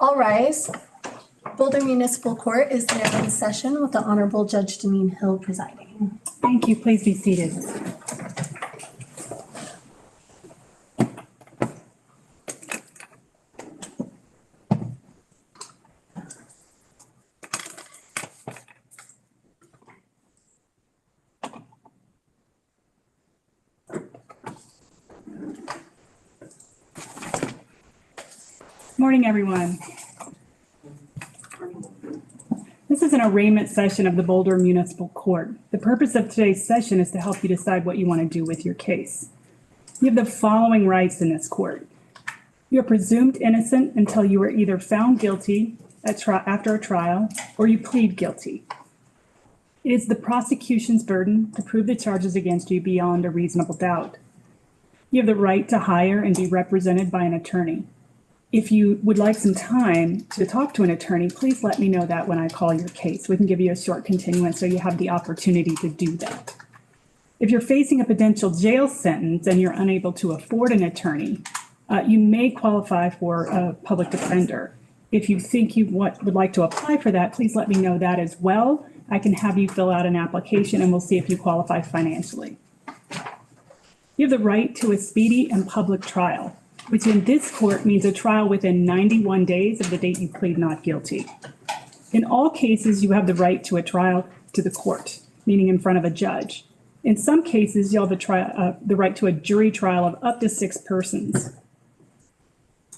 All rise. Boulder Municipal Court is now in session with the Honorable Judge Deneen Hill presiding. Thank you. Please be seated. Morning, everyone. This is an arraignment session of the Boulder Municipal Court. The purpose of today's session is to help you decide what you want to do with your case. You have the following rights in this court. You are presumed innocent until you are either found guilty after a trial or you plead guilty. It is the prosecution's burden to prove the charges against you beyond a reasonable doubt. You have the right to hire and be represented by an attorney. If you would like some time to talk to an attorney, please let me know that when I call your case. We can give you a short continuance so you have the opportunity to do that. If you're facing a potential jail sentence and you're unable to afford an attorney, you may qualify for a public defender. If you think you would like to apply for that, please let me know that as well. I can have you fill out an application and we'll see if you qualify financially. You have the right to a speedy and public trial, which in this court means a trial within 91 days of the date you plead not guilty. In all cases, you have the right to a trial to the court, meaning in front of a judge. In some cases, you'll have the right to a jury trial of up to 6 persons.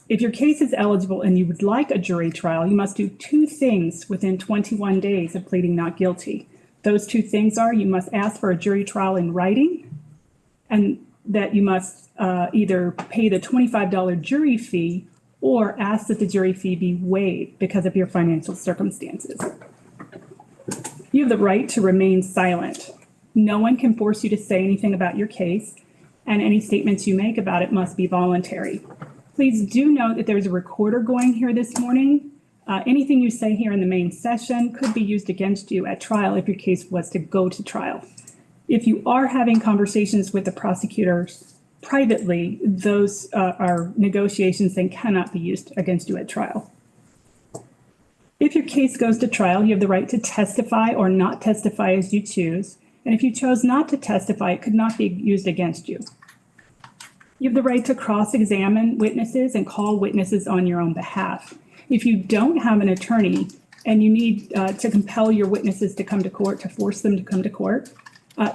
If your case is eligible and you would like a jury trial, you must do 2 things within 21 days of pleading not guilty. Those 2 things are you must ask for a jury trial in writing and that you must either pay the $25 jury fee or ask that the jury fee be waived because of your financial circumstances. You have the right to remain silent. No one can force you to say anything about your case, and any statements you make about it must be voluntary. Please do note that there's a recorder going here this morning. Anything you say here in the main session could be used against you at trial if your case was to go to trial. If you are having conversations with the prosecutors privately, those are negotiations and cannot be used against you at trial. If your case goes to trial, you have the right to testify or not testify as you choose. And if you chose not to testify, it could not be used against you. You have the right to cross-examine witnesses and call witnesses on your own behalf. If you don't have an attorney and you need to compel your witnesses to come to court, to force them to come to court,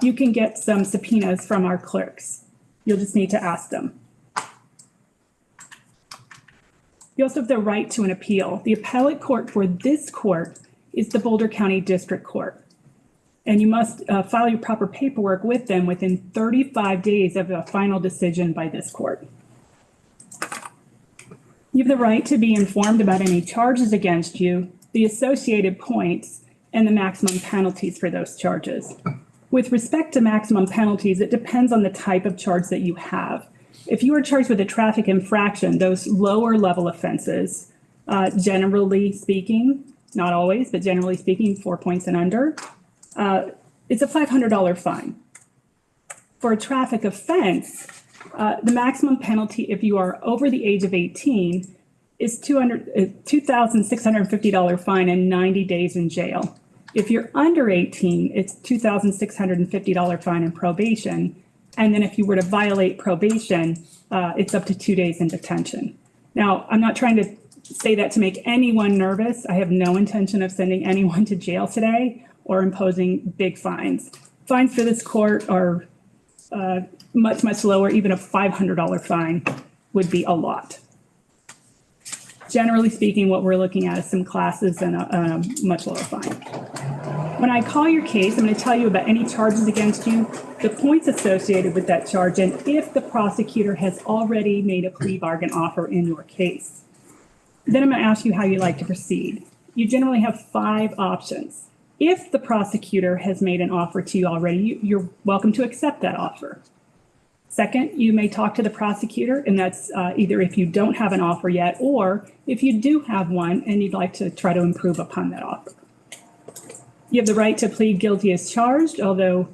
you can get some subpoenas from our clerks. You'll just need to ask them. You also have the right to an appeal. The appellate court for this court is the Boulder County District Court. And you must file your proper paperwork with them within 35 days of a final decision by this court. You have the right to be informed about any charges against you, the associated points, and the maximum penalties for those charges. With respect to maximum penalties, it depends on the type of charge that you have. If you are charged with a traffic infraction, those lower level offenses, generally speaking, not always, but generally speaking, 4 points and under, it's a $500 fine. For a traffic offense, the maximum penalty if you are over the age of 18 is $2,650 fine and 90 days in jail. If you're under 18, it's $2,650 fine and probation. And then if you were to violate probation, it's up to 2 days in detention. Now, I'm not trying to say that to make anyone nervous. I have no intention of sending anyone to jail today or imposing big fines. Fines for this court are much, much lower. Even a $500 fine would be a lot. Generally speaking, what we're looking at is some classes and a much lower fine. When I call your case, I'm going to tell you about any charges against you, the points associated with that charge, and if the prosecutor has already made a plea bargain offer in your case. Then I'm going to ask you how you like to proceed. You generally have 5 options. If the prosecutor has made an offer to you already, you're welcome to accept that offer. Second, you may talk to the prosecutor, and that's either if you don't have an offer yet, or if you do have one and you'd like to try to improve upon that offer. You have the right to plead guilty as charged, although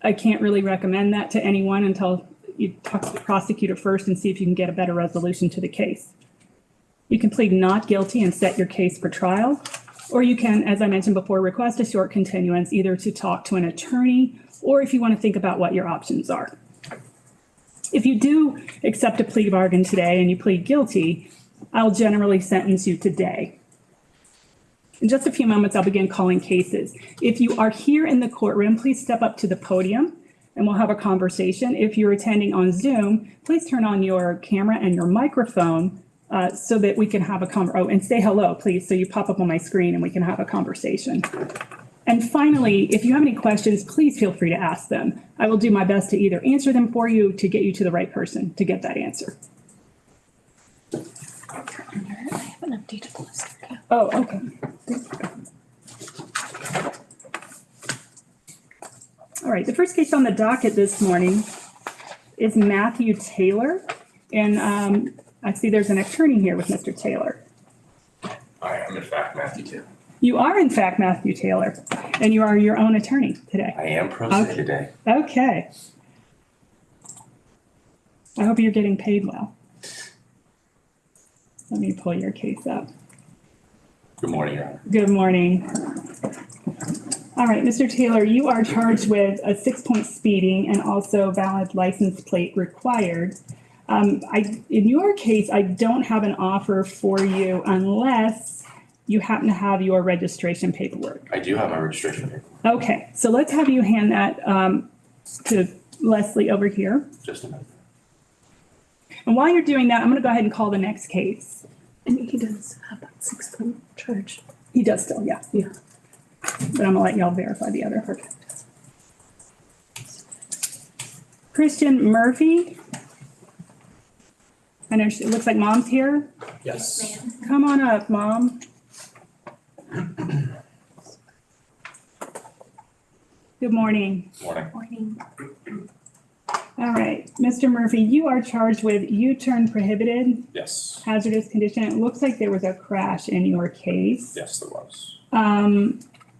I can't really recommend that to anyone until you talk to the prosecutor first and see if you can get a better resolution to the case. You can plead not guilty and set your case for trial, or you can, as I mentioned before, request a short continuance either to talk to an attorney or if you want to think about what your options are. If you do accept a plea bargain today and you plead guilty, I'll generally sentence you today. In just a few moments, I'll begin calling cases. If you are here in the courtroom, please step up to the podium and we'll have a conversation. If you're attending on Zoom, please turn on your camera and your microphone so that we can have a conversation. Oh, and say hello, please, so you pop up on my screen and we can have a conversation. And finally, if you have any questions, please feel free to ask them. I will do my best to either answer them for you to get you to the right person to get that answer. I haven't updated the list. Oh, okay. All right, the first case on the docket this morning is Matthew Taylor. And I see there's an attorney here with Mr. Taylor. I am in fact Matthew Taylor. You are in fact Matthew Taylor, and you are your own attorney today. I am pro se today. Okay. I hope you're getting paid well. Let me pull your case up. Good morning, Your Honor. Good morning. All right, Mr. Taylor, you are charged with a 6-point speeding and also valid license plate required. In your case, I don't have an offer for you unless you happen to have your registration paperwork. I do have my registration paper. Okay, so let's have you hand that to Leslie over here. Just a minute. And while you're doing that, I'm going to go ahead and call the next case. And he does have that 6-point charge. He does still, yeah. Yeah. But I'm going to let y'all verify the other. Okay. Christian Murphy. I know it looks like Mom's here. Yes. Come on up, Mom. Good morning. Morning. Morning. All right, Mr. Murphy, you are charged with U-turn prohibited, Yes. hazardous condition. It looks like there was a crash in your case. Yes, there was.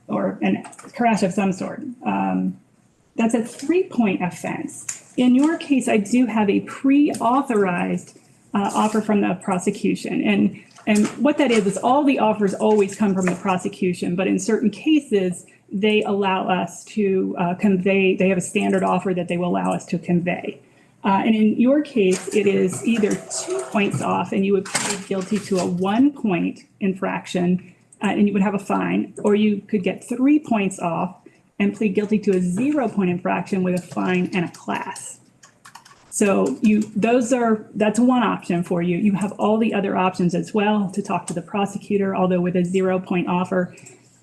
Or a crash of some sort. That's a 3-point offense. In your case, I do have a pre-authorized offer from the prosecution. And what that is all the offers always come from the prosecution, but in certain cases, they allow us to convey, they have a standard offer that they will allow us to convey. And in your case, it is either 2 points off and you would plead guilty to a 1-point infraction and you would have a fine, or you could get 3 points off and plead guilty to a 0-point infraction with a fine and a class. So that's one option for you. You have all the other options as well to talk to the prosecutor, although with a 0-point offer,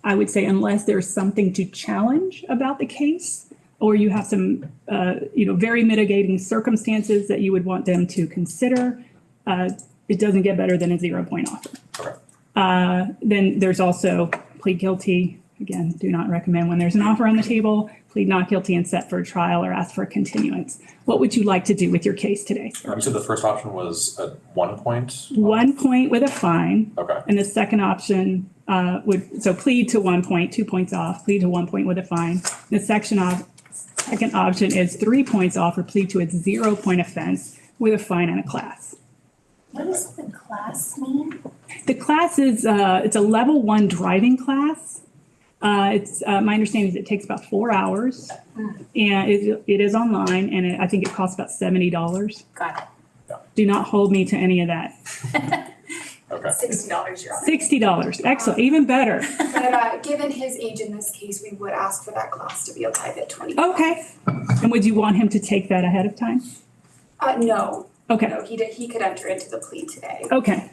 I would say unless there's something to challenge about the case, or you have some, very mitigating circumstances that you would want them to consider, it doesn't get better than a 0-point offer. Okay. Then there's also plead guilty. Again, do not recommend when there's an offer on the table, plead not guilty and set for a trial or ask for a continuance. What would you like to do with your case today? So the first option was a 1 point? 1 point with a fine. Okay. And the second option plead to 1 point, 2 points off, plead to 1 point with a fine. The second option is 3 points off or plead to a 0-point offense with a fine and a class. What does the class mean? The class is, it's a level 1 driving class. My understanding is it takes about 4 hours and it is online and I think it costs about $70. Got Yeah. Do not hold me to any of that. Okay. $60, Your Honor. $60. Excellent. Even better. But given his age in this case, we would ask for that class to be alive at 20. Okay. And would you want him to take that ahead of time? No. Okay. No, he could enter into the plea today. Okay.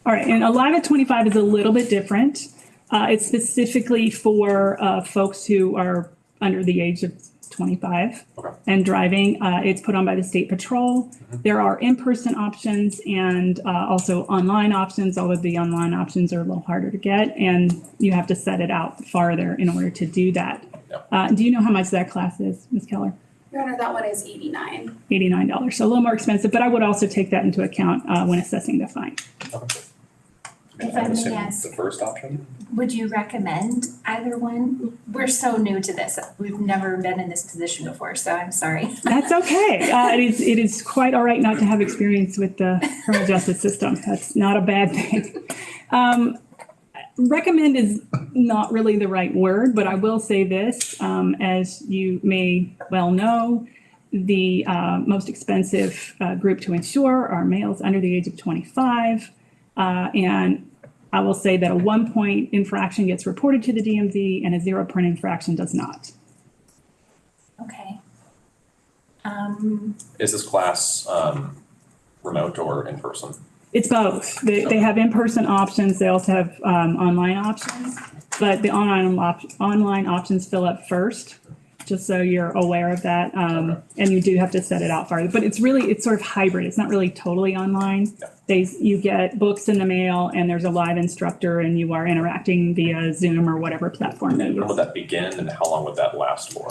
All right. And Alive at 25 is a little bit different. It's specifically for folks who are under the age of 25 and driving. It's put on by the State Patrol. Mm-hmm. There are in-person options and also online options, although the online options are a little harder to get and you have to set it out farther in order to do that. Yep. Do you know how much that class is, Ms. Keller? Your Honor, that one is $89. $89. So a little more expensive, but I would also take that into account when assessing the fine. Okay. If I I'm may assuming ask, the first option? would you recommend either one? We're so new to this. We've never been in this position before, so I'm sorry. That's okay. It is quite all right not to have experience with the criminal justice system. That's not a bad thing. Recommend is not really the right word, but I will say this, as you may well know, the most expensive group to insure are males under the age of 25. And I will say that a 1-point infraction gets reported to the DMV and a 0-point infraction does not. Okay. Is this class remote or in person? It's both. They have in-person options. They also have online options, but the online options fill up first, just so you're aware of that. And you do have to set it out farther, but it's sort of hybrid. It's not really totally online. You get books in the mail and there's a live instructor and you are interacting via Zoom or whatever platform they use. When would that begin and how long would that last for?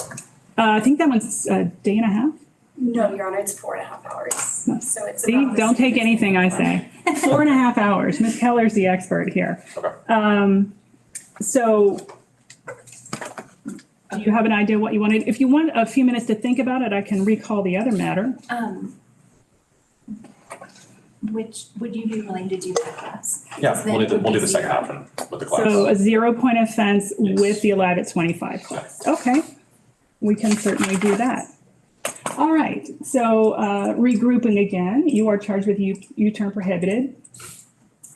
I think that one's a day and a half. No, Your Honor, it's 4.5 hours. So it's See, about the don't same take as- anything I say. 4.5 hours. Ms. Keller's the expert here. Okay. So do you have an idea what you wanted? If you want a few minutes to think about it, I can recall the other matter. Which, would you be willing to do that class? Yeah, Then we'll it would do be the second 0. option with the class. So a 0-point offense Yes. with the Alive at 25 class. Okay, we can certainly do that. All right, so regrouping again, you are charged with U-turn prohibited,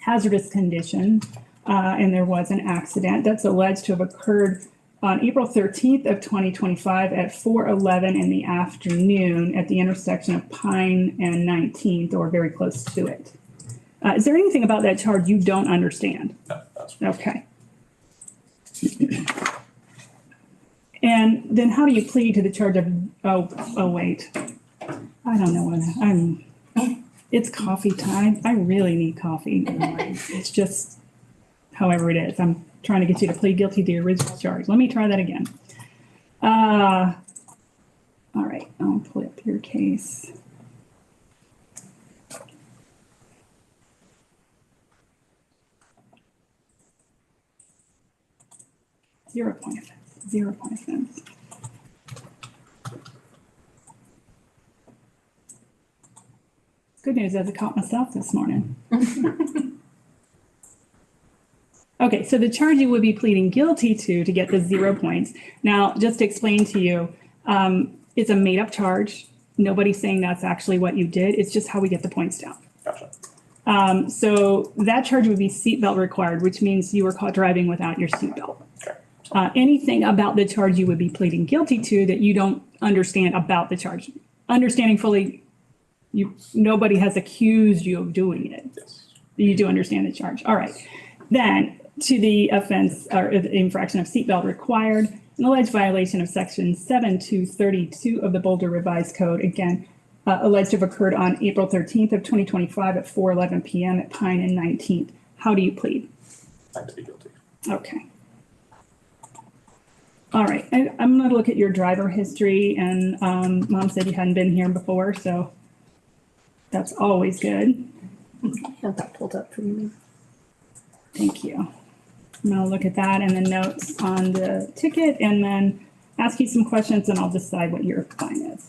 hazardous condition, and there was an accident that's alleged to have occurred on April 13th of 2025 at 4:11 in the afternoon at the intersection of Pine and 19th, or very close to it. Is there anything about that charge you don't understand? No, that's Okay. And then how do you plead to the charge of, oh, wait. I don't know what it's coffee time. I really need coffee. It's just, however it is. I'm trying to get you to plead guilty to the original charge. Let me try that again. All right, I'll pull up your case. Zero-point offense. 0-point offense. Good news, I caught myself this morning. Okay, so the charge you would be pleading guilty to get the 0 points. Now, just to explain to you, it's a made-up charge. Nobody's saying that's actually what you did. It's just how we get the points down. Gotcha. So that charge would be seatbelt required, which means you were caught driving without your seatbelt. Okay. Anything about the charge you would be pleading guilty to that you don't understand about the charge. Understanding fully, nobody has accused you of doing it. Yes. You do understand the charge. All right. Then to the offense or the infraction of seatbelt required, an alleged violation of section 7232 of the Boulder Revised Code, again, alleged to have occurred on April 13th of 2025 at 4:11 p.m. at Pine and 19th. How do you plead? I have to be guilty. Okay. All right, I'm going to look at your driver history, and Mom said you hadn't been here before, so that's always good. I have that pulled up for you. Thank you. I'm going to look at that and the notes on the ticket, and then ask you some questions, and I'll decide what your fine is.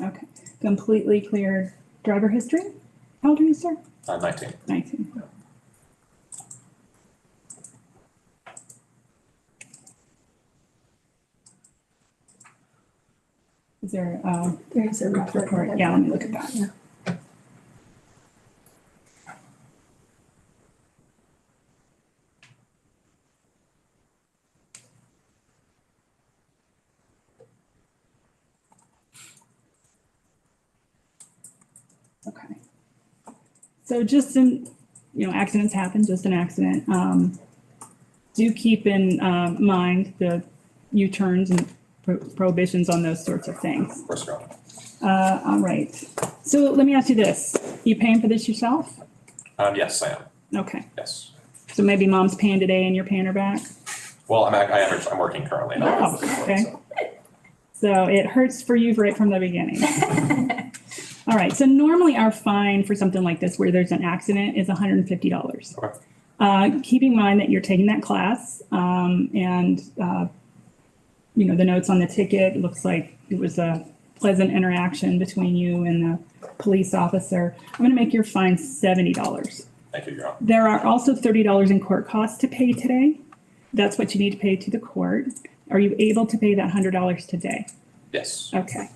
Okay, completely clear driver history. How old are you, sir? 19. 19. Is there, There's a report? Yeah, let me look at that. Yeah. Okay. So just accidents happen, just an accident. Do keep in mind the U-turns and prohibitions on those sorts of things. Of course, Your All right. So let me ask you this. You paying for this yourself? Honor. Yes, I am. Okay. Yes. So maybe mom's paying today and you're paying her back? Well, I'm working currently. Oh, okay. So it hurts for you right from the beginning. All right, so normally our fine for something like this where there's an accident is $150. Okay. Keep in mind that you're taking that class, and the notes on the ticket, looks like it was a pleasant interaction between you and the police officer. I'm going to make your fine $70. Thank you, Your Honor. There are also $30 in court costs to pay today. That's what you need to pay to the court. Are you able to pay that $100 today? Yes. Okay.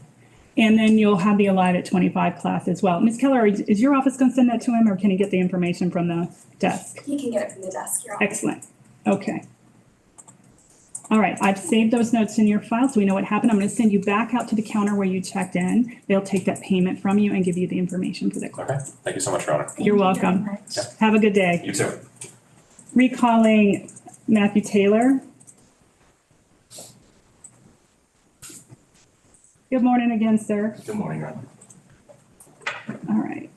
And then you'll have the Alive at 25 class as well. Ms. Keller, is your office going to send that to him, or can he get the information from the desk? He can get it from the desk, Your Honor. Excellent. Okay. All right, I've saved those notes in your file so we know what happened. I'm going to send you back out to the counter where you checked in. They'll take that payment from you and give you the information for the court. Okay. Thank you so much, Your Honor. You're welcome. Have a good day. You too. Recalling Matthew Taylor. Good morning again, sir. Good morning, Your Honor. All right.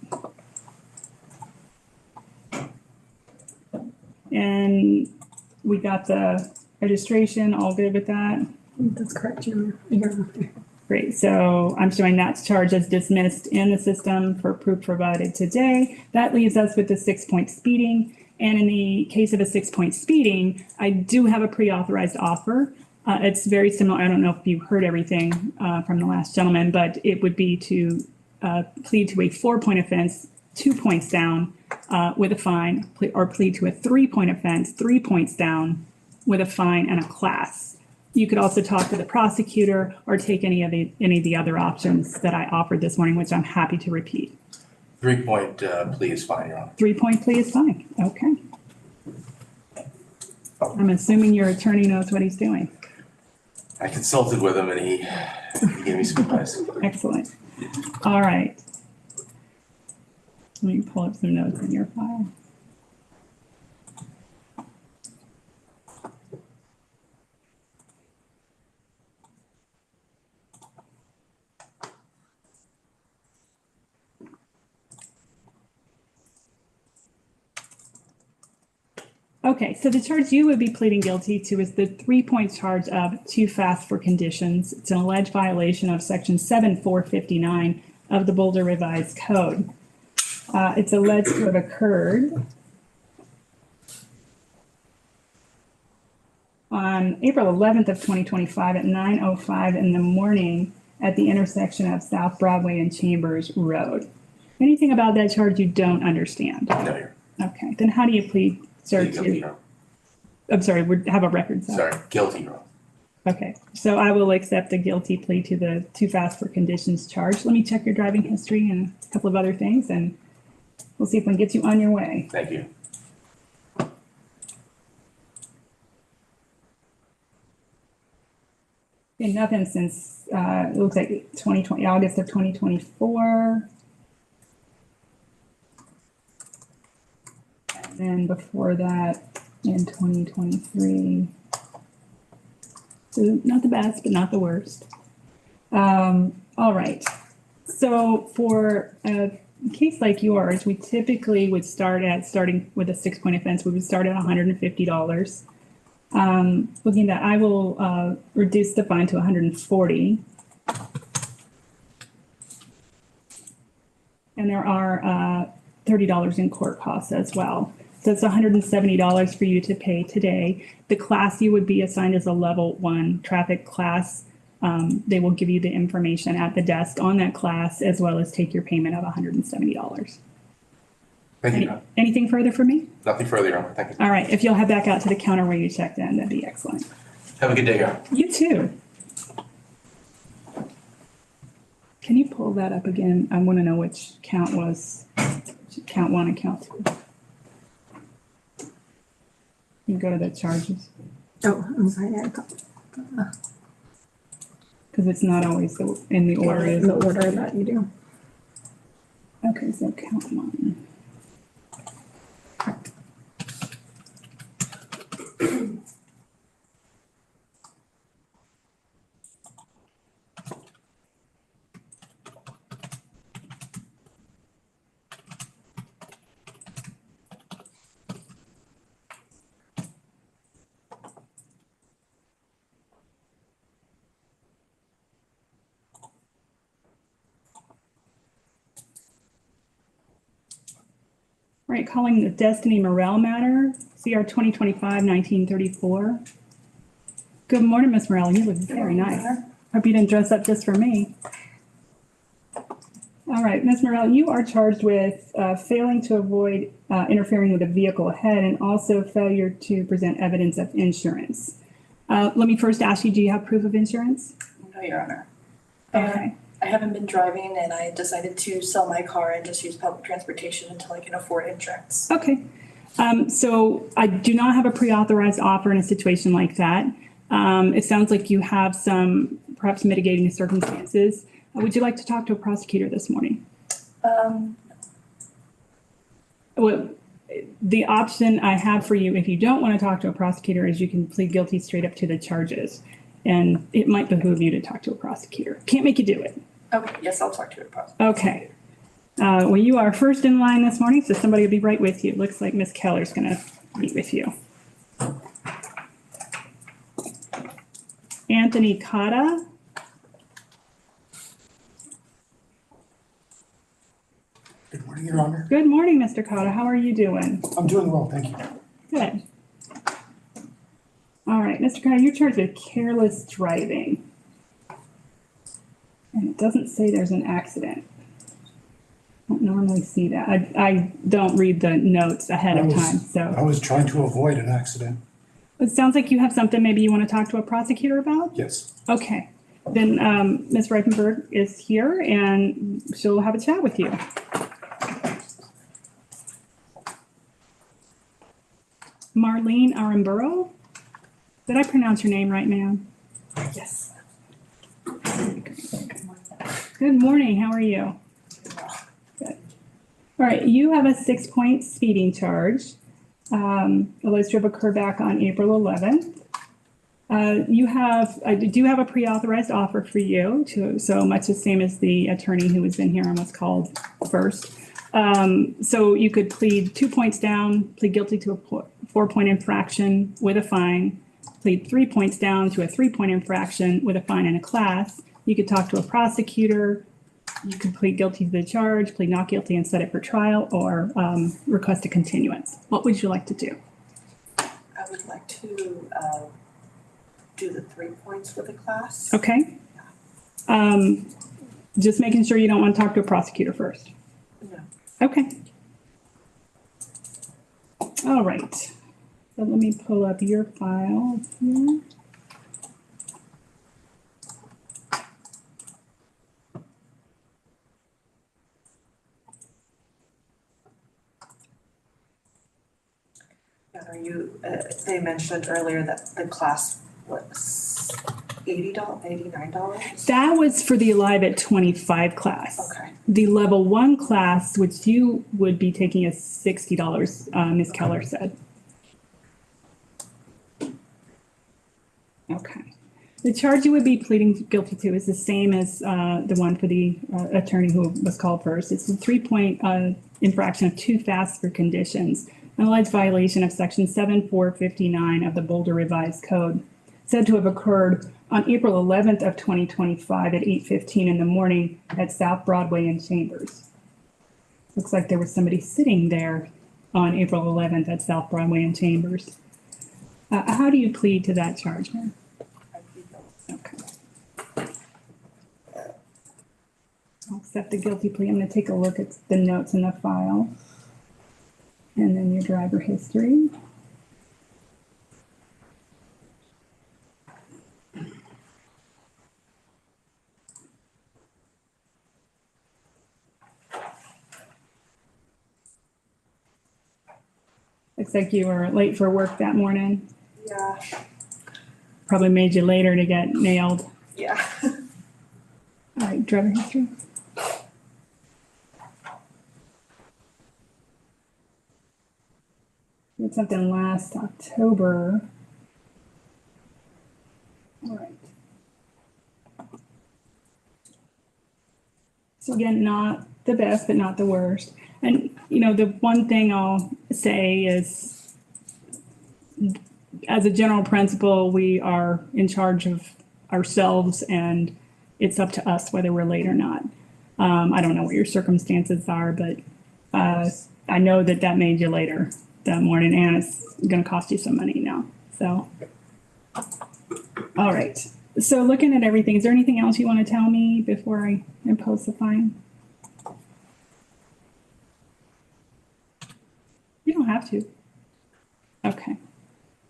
And we got the registration, all good with that? That's correct, Your Honor. Great, so I'm showing that charge as dismissed in the system for proof provided today. That leaves us with the 6-point speeding. And in the case of a 6-point speeding, I do have a pre-authorized offer. It's very similar. I don't know if you heard everything from the last gentleman, but it would be to plead to a 4-point offense, 2 points down with a fine, or plead to a 3-point offense, 3 points down with a fine and a class. You could also talk to the prosecutor or take any of the other options that I offered this morning, which I'm happy to repeat. 3-point plea is fine, Your Honor. 3-point plea is fine. Okay. I'm assuming your attorney knows what he's doing. I consulted with him and he gave me some advice. Excellent. All right. Let me pull up some notes in your file. Okay, so the charge you would be pleading guilty to is the 3-point charge of too fast for conditions. It's an alleged violation of section 7459 of the Boulder Revised Code. It's alleged to have occurred on April 11th of 2025 at 9:05 in the morning at the intersection of South Broadway and Chambers Road. Anything about that charge you don't understand? No, Your Honor. Okay, then how do you plead, sir? Plead guilty, Your Honor. I'm sorry, we have a record. So. Sorry, guilty, Your Honor. Okay, so I will accept a guilty plea to the too fast for conditions charge. Let me check your driving history and a couple of other things, and we'll see if we can get you on your way. Thank you. Okay, nothing since, it looks like 2020, August of 2024. And then before that, in 2023. So not the best, but not the worst. All right. So for a case like yours, we typically would starting with a 6-point offense, we would start at $150. Looking at that, I will reduce the fine to $140. And there are $30 in court costs as well. So it's $170 for you to pay today. The class you would be assigned is a level 1 traffic class. They will give you the information at the desk on that class, as well as take your payment of $170. Thank you, Your Honor. Anything further for me? Nothing further, Your Honor. Thank you. All right, if you'll head back out to the counter where you checked in, that'd be excellent. Have a good day, Your Honor. You too. Can you pull that up again? I want to know which count was, count 1 and count 2. You go to the charges, Oh, I'm sorry. because it's not always in the order. In the order that you do. Okay, so count 1. right, calling the Destiny Morel matter, CR 2025-1934. Good morning, Miss Morel. You look very nice. Hope you didn't dress up just for me. All right, Ms. Morel, you are charged with failing to avoid interfering with a vehicle ahead and also failure to present evidence of insurance. Let me first ask you, do you have proof of insurance? No, Your Honor. Okay. I haven't been driving and I decided to sell my car and just use public transportation until I can afford insurance. Okay. So I do not have a pre-authorized offer in a situation like that. It sounds like you have some perhaps mitigating circumstances. Would you like to talk to a prosecutor this morning? Well, the option I have for you, if you don't want to talk to a prosecutor, is you can plead guilty straight up to the charges. And it might behoove you to talk to a prosecutor. Can't make you do it. Okay, yes, I'll talk to a prosecutor. Okay. Well, you are first in line this morning, so somebody will be right with you. It looks like Miss Keller's going to meet with you. Anthony Cotta. Good morning, Your Honor. Good morning, Mr. Cotta. How are you doing? I'm doing well, thank you. Good. All right, Mr. Cotta, you're charged with careless driving. And it doesn't say there's an accident. I don't normally see that. I don't read the notes ahead of time, I so. was trying to avoid an accident. It sounds like you have something maybe you want to talk to a prosecutor about? Yes. Okay, then Ms. Reifenberg is here and she'll have a chat with you. Marlene Aramburo? Did I pronounce your name right, ma'am? Yes. Good morning, how are you? Good. All right, you have a 6-point speeding charge. Alleged to have occurred back on April 11th. I do have a pre-authorized offer for you, so much the same as the attorney who was in here and was called first. So you could plead 2 points down, plead guilty to a 4-point infraction with a fine, plead 3 points down to a 3-point infraction with a fine and a class. You could talk to a prosecutor. You could plead guilty to the charge, plead not guilty and set it for trial, or request a continuance. What would you like to do? I would like to do the 3 points with the class. Okay. Just making sure you don't want to talk to a prosecutor first. No. Okay. All right. So let me pull up your file here. Are you, they mentioned earlier that the class was $80, $89? That was for the Alive at 25 class. Okay. The level 1 class, which you would be taking, is $60, Ms. Keller said. Okay. The charge you would be pleading guilty to is the same as the one for the attorney who was called first. It's a 3-point infraction of too fast for conditions, an alleged violation of section 7459 of the Boulder Revised Code, said to have occurred on April 11th of 2025 at 8:15 in the morning at South Broadway and Chambers. Looks like there was somebody sitting there on April 11th at South Broadway and Chambers. How do you plead to that charge, ma'am? Okay. I'll accept the guilty plea. I'm going to take a look at the notes in the file. And then your driver history. Looks like you were late for work that morning. Yeah. Probably made you later to get nailed. Yeah. All right, driver history. Did something last October. All right. So again, not the best, but not the worst. And, you know, the one thing I'll say is, as a general principle, we are in charge of ourselves and it's up to us whether we're late or not. I don't know what your circumstances are, but I know that that made you later that morning, and it's gonna cost you some money now, so. All right, so looking at everything, is there anything else you want to tell me before I impose the fine? You don't have to. Okay.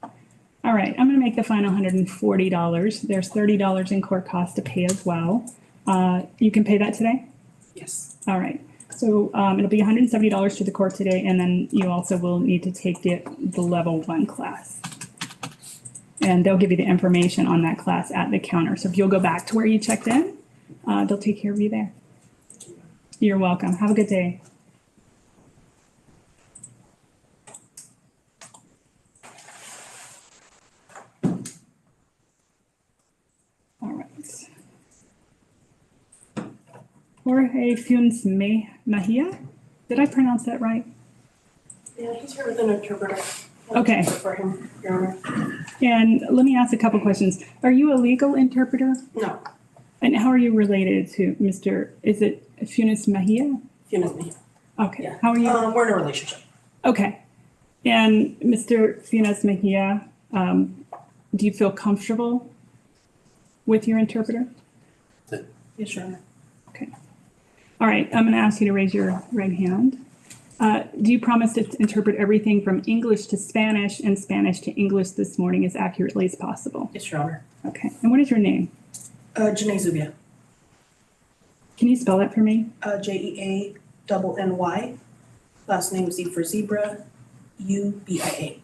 All right, I'm gonna make the fine $140. There's $30 in court costs to pay as well. You can pay that today? Yes. All right, so it'll be $170 to the court today, and then you also will need to take the level 1 class. And they'll give you the information on that class at the counter. So if you'll go back to where you checked in, they'll take care of you there. You're welcome. Have a good day. All right. Jorge Funes Mejia, did I pronounce that right? Yeah, he's here with an interpreter. Okay. For him, Your Honor. And let me ask a couple questions. Are you a legal interpreter? No, And how are you related to Mr., is it Funes Mejia? Funes Mejia. Okay, Yeah. how are you? We're in a relationship. Okay. And Mr. Funes Mejia, do you feel comfortable with your interpreter? Yes, Your Honor. Okay. All right, I'm going to ask you to raise your right hand. Do you promise to interpret everything from English to Spanish and Spanish to English this morning as accurately as possible? Yes, Your Honor. Okay. And what is your name? Janae Zubia. Can you spell that for me? Jeanny. Last name Z for zebra, Ubia.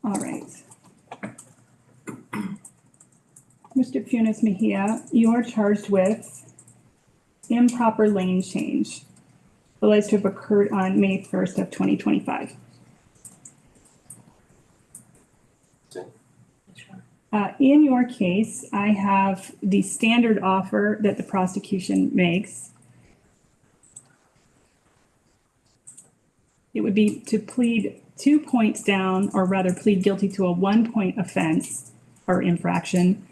All right. Mr. Funes Mejia, you are charged with improper lane change, alleged to have occurred on May 1st of 2025. In your case, I have the standard offer that the prosecution makes. It would be to plead 2 points down, or rather plead guilty to a 1-point offense or infraction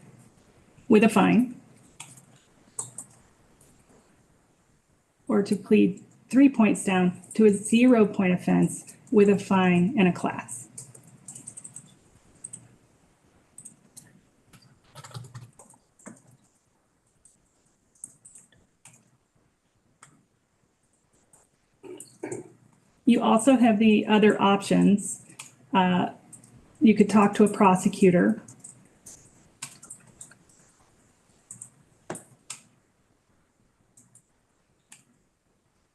with a fine, or to plead 3 points down to a 0-point offense with a fine and a class. You also have the other options. You could talk to a prosecutor.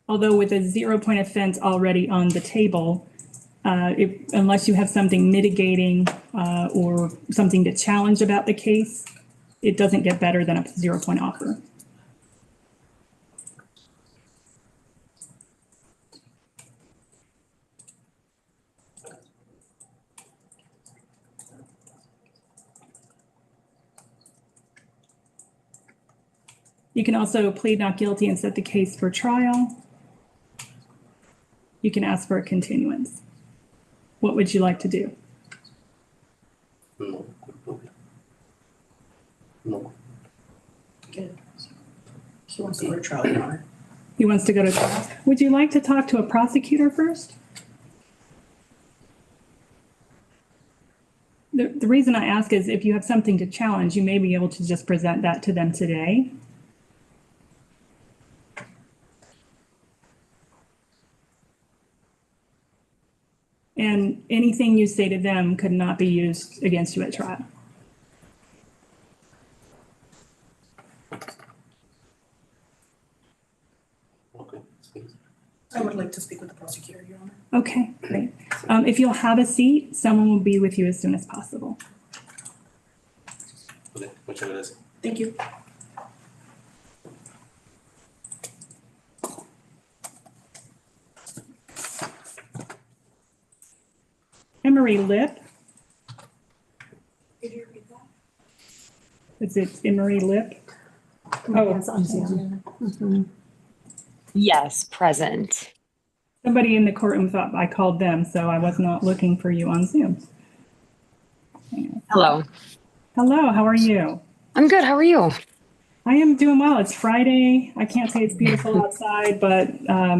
Although with a 0-point offense already on the table, unless you have something mitigating or something to challenge about the case, it doesn't get better than a 0-point offer. You can also plead not guilty and set the case for trial. You can ask for a continuance. What would you like to do? No. No. Good. He wants to go to trial, Your Honor. He wants to go to trial. Would you like to talk to a prosecutor first? The reason I ask is if you have something to challenge, you may be able to just present that to them today. And anything you say to them could not be used against you at trial. Okay. I would like to speak with the prosecutor, Your Honor. Okay, great. If you'll have a seat, someone will be with you as soon as possible. Okay, muchas gracias. Thank you. Emery Lip, Did you read that? is it Emery Lip? Oh, Yes, on Zoom. Yes, present. somebody in the courtroom thought I called them, so I was not looking for you on Zoom. Hang on. Hello. Hello, how are you? I'm good. How are you? I am doing well. It's Friday. I can't say it's beautiful outside, but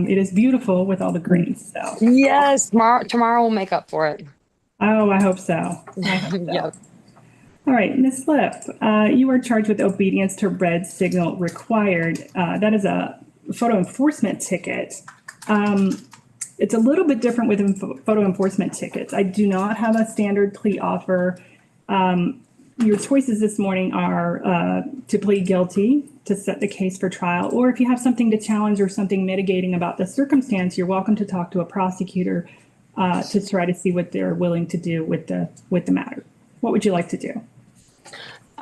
it is beautiful with all the greens. So, Yes, tomorrow will make up for it. oh, I hope so. I hope so. Yep. All right, Ms. Lip, you are charged with obedience to red signal required. That is a photo enforcement ticket. It's a little bit different with photo enforcement tickets. I do not have a standard plea offer. Your choices this morning are to plead guilty, to set the case for trial, or if you have something to challenge or something mitigating about the circumstance, you're welcome to talk to a prosecutor to try to see what they're willing to do with the matter. What would you like to do?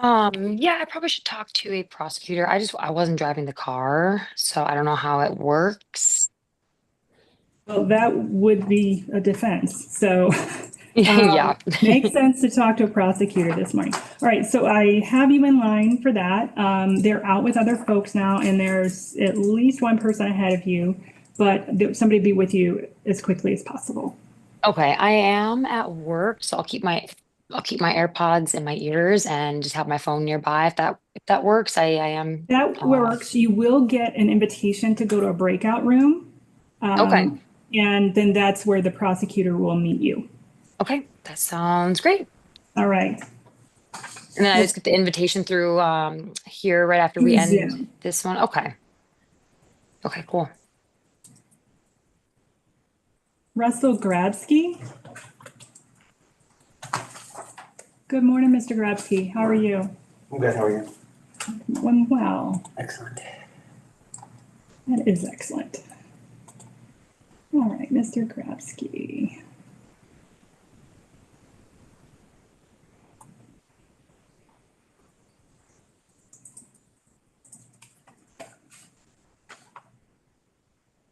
Yeah, I probably should talk to a prosecutor. I wasn't driving the car, so I don't know how it works. Well, that would be a defense. So Yeah. makes sense to talk to a prosecutor this morning. All right, so I have you in line for that. They're out with other folks now, and there's at least one person ahead of you, but somebody be with you as quickly as possible. Okay, I am at work, so I'll keep my AirPods in my ears and just have my phone nearby if that works. I am That works. You will get an invitation to go to a breakout room. Okay. And then that's where the prosecutor will meet you. Okay, that sounds great. All right. And then I just get the invitation through here right after we end Zoom. this one. Okay. Okay, cool. Russell Grabsky. Good morning, Mr. Grabsky. How are you? I'm good. How are you? I'm well. Excellent. That is excellent. All right, Mr. Grabsky.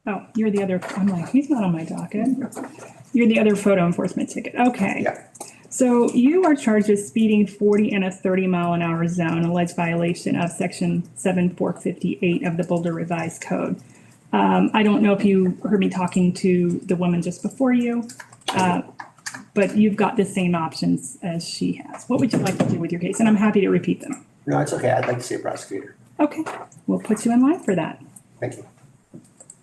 Oh, you're the other, I'm like, he's not on my docket. You're the other photo enforcement ticket. Okay. Yeah. So you are charged with speeding 40 in a 30-mile-an-hour zone, alleged violation of section 7458 of the Boulder Revised Code. I don't know if you heard me talking to the woman just before you, but you've got the same options as she has. What would you like to do with your case? And I'm happy to repeat them. No, it's okay. I'd like to see a prosecutor. Okay, we'll put you in line for that. Thank you.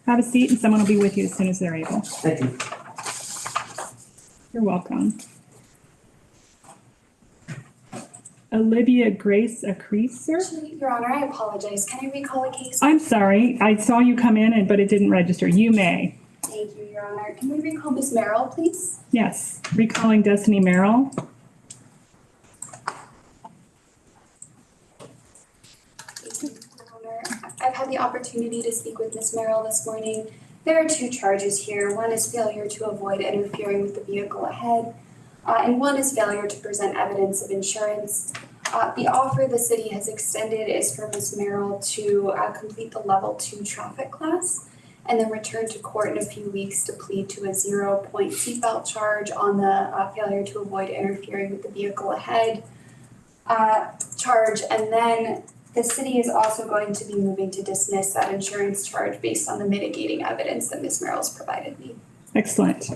Have a seat and someone will be with you as soon as they're able. Thank you. You're welcome. Olivia Grace Acreaser? Actually, Your Honor, I apologize. Can I recall a case? I'm sorry, I saw you come in but it didn't register. You may. Thank you, Your Honor. Can we recall Ms. Merrill, please? Yes, recalling Destiny Merrill. Thank you, Your Honor. I've had the opportunity to speak with Ms. Merrill this morning. There are two charges here. One is failure to avoid interfering with the vehicle ahead, and one is failure to present evidence of insurance. The offer the city has extended is for Ms. Merrill to complete the level 2 traffic class and then return to court in a few weeks to plead to a 0-point seatbelt charge on the failure to avoid interfering with the vehicle ahead charge. And then the city is also going to be moving to dismiss that insurance charge based on the mitigating evidence that Ms. Merrill's provided me. Excellent.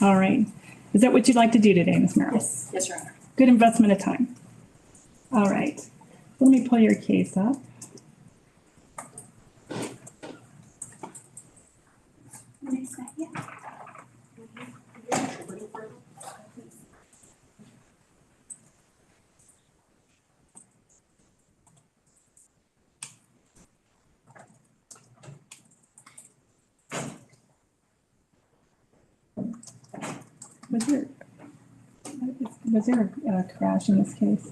All right. Is that what you'd like to do today, Ms. Merrill? Yes, Your Honor. Good investment of time. All right. Let me pull your case up. Was there a crash in this case?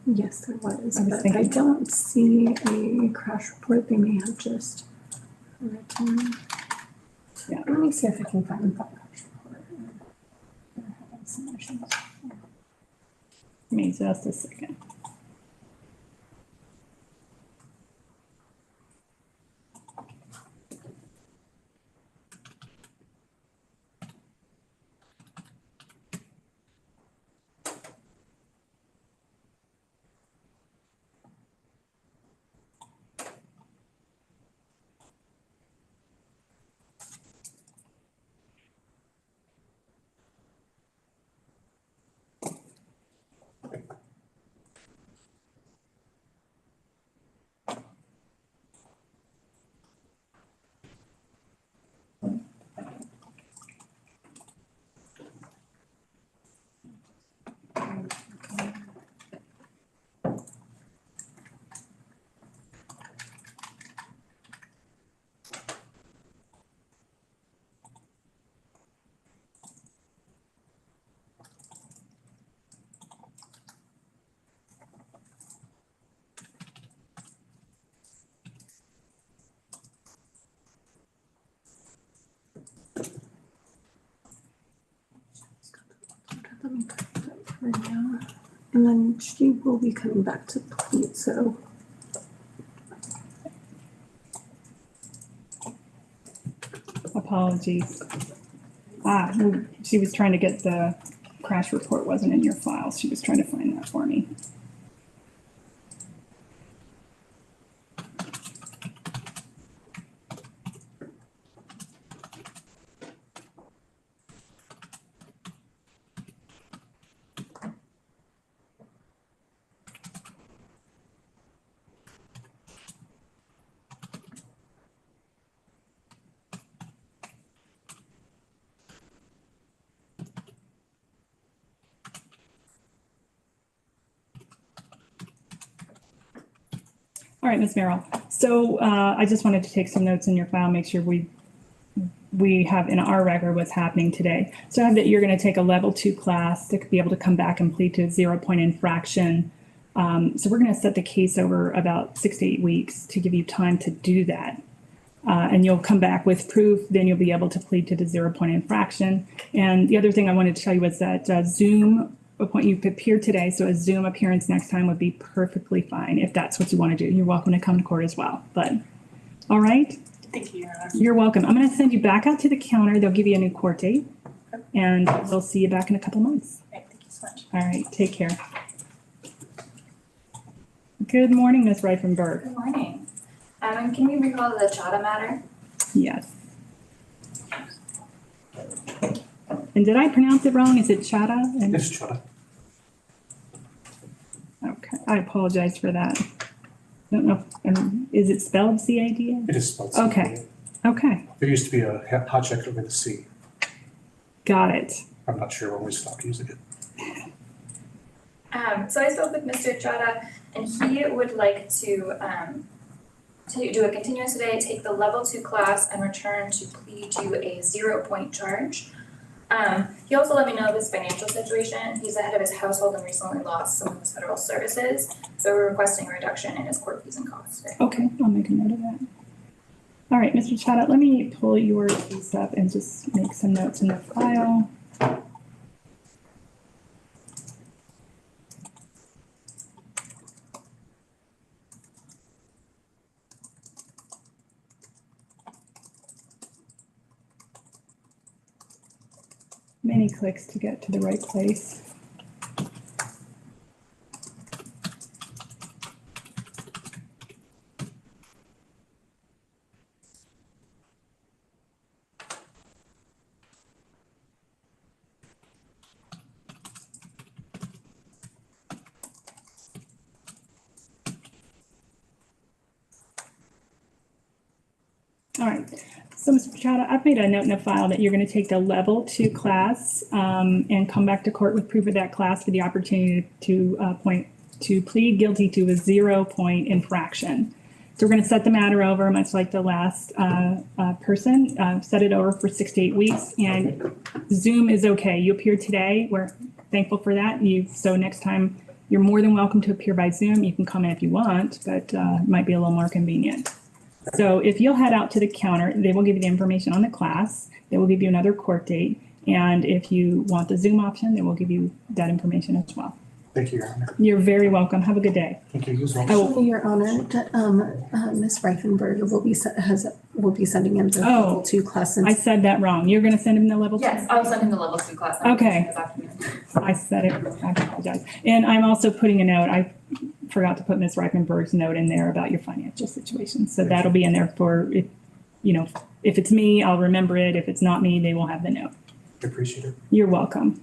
Yes, there was, I was but I thinking- don't see a crash report. They may have just written. Yeah. Let me see if I can find that crash report. They're having some issues. Give me just a second. for now. And then she will be coming back to plead, so. Apologies. Well, she was trying to get the crash report wasn't in your files. She was trying to find that for me. All right, Ms. Merrill. So I just wanted to take some notes in your file, make sure we have in our record what's happening today. So I have that you're going to take a level 2 class to be able to come back and plead to a 0-point infraction. So we're going to set the case over about 6 to 8 weeks to give you time to do that. And you'll come back with proof, then you'll be able to plead to the 0-point infraction. And the other thing I wanted to tell you was that Zoom appoint you appeared today, so a Zoom appearance next time would be perfectly fine if that's what you want to do. You're welcome to come to court as well. But all right. Thank you, Your Honor. You're welcome. I'm going to send you back out to the counter. They'll give you a new court date, and we'll see you back in a couple months. Thank you so much. All right. Take care. Good morning, Ms. Reifenberg. Good morning. Can we recall the Chada matter? Yes. And did I pronounce it wrong? Is it Chada? And- It's Chada. Okay, I apologize for that. Don't know, is it spelled C-A-D-A? It is spelled Okay. CA. Okay, There used to be a hot checker with a C. got it. I'm not sure when we stopped using it. So I spoke with Mr. Chada, and he would like to do a continuance today, take the level 2 class, and return to plead to a 0-point charge. He also let me know of his financial situation. He's the head of his household and recently lost some of his federal services. So we're requesting a reduction in his court fees and costs today. Okay, I'll make a note of that. All right, Mr. Chada, let me pull your case up and just make some notes in the file. Many clicks to get to the right place. All right, so Mr. Chada, I've made a note in the file that you're going to take the level 2 class and come back to court with proof of that class for the opportunity to plead guilty to a 0-point infraction. So we're going to set the matter over, much like the last person, set it over for 6 to 8 weeks, and Zoom is okay. You appeared today. We're thankful for that. So next time, you're more than welcome to appear by Zoom. You can come in if you want, but it might be a little more convenient. So if you'll head out to the counter, they will give you the information on the class. They will give you another court date. And if you want the Zoom option, they will give you that information as well. Thank you, Your Honor. You're very welcome. Have a good day. Thank you, you as well. Actually, Your Honor, Ms. Reifenberg will be sending him the level 2 class. I said that wrong. You're going to send him the level 2? Yes, I'll send him the level 2 class. Okay. This afternoon. I said it. I apologize. And I'm also putting a note. I forgot to put Ms. Reifenberg's note in there about your financial situation. So that'll be in there for, if it's me, I'll remember it. If it's not me, they will have the note. I appreciate it. You're welcome.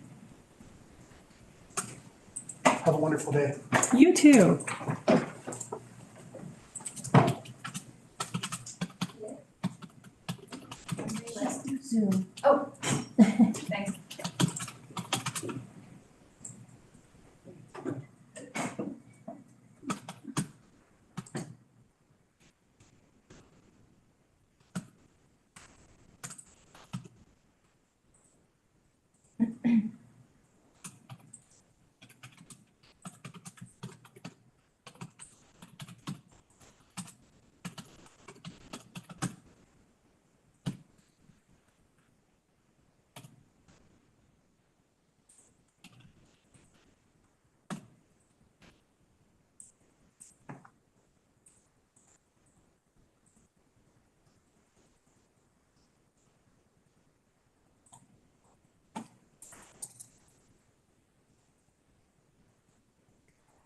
Have a wonderful day. You too. Zoom. Oh, thanks.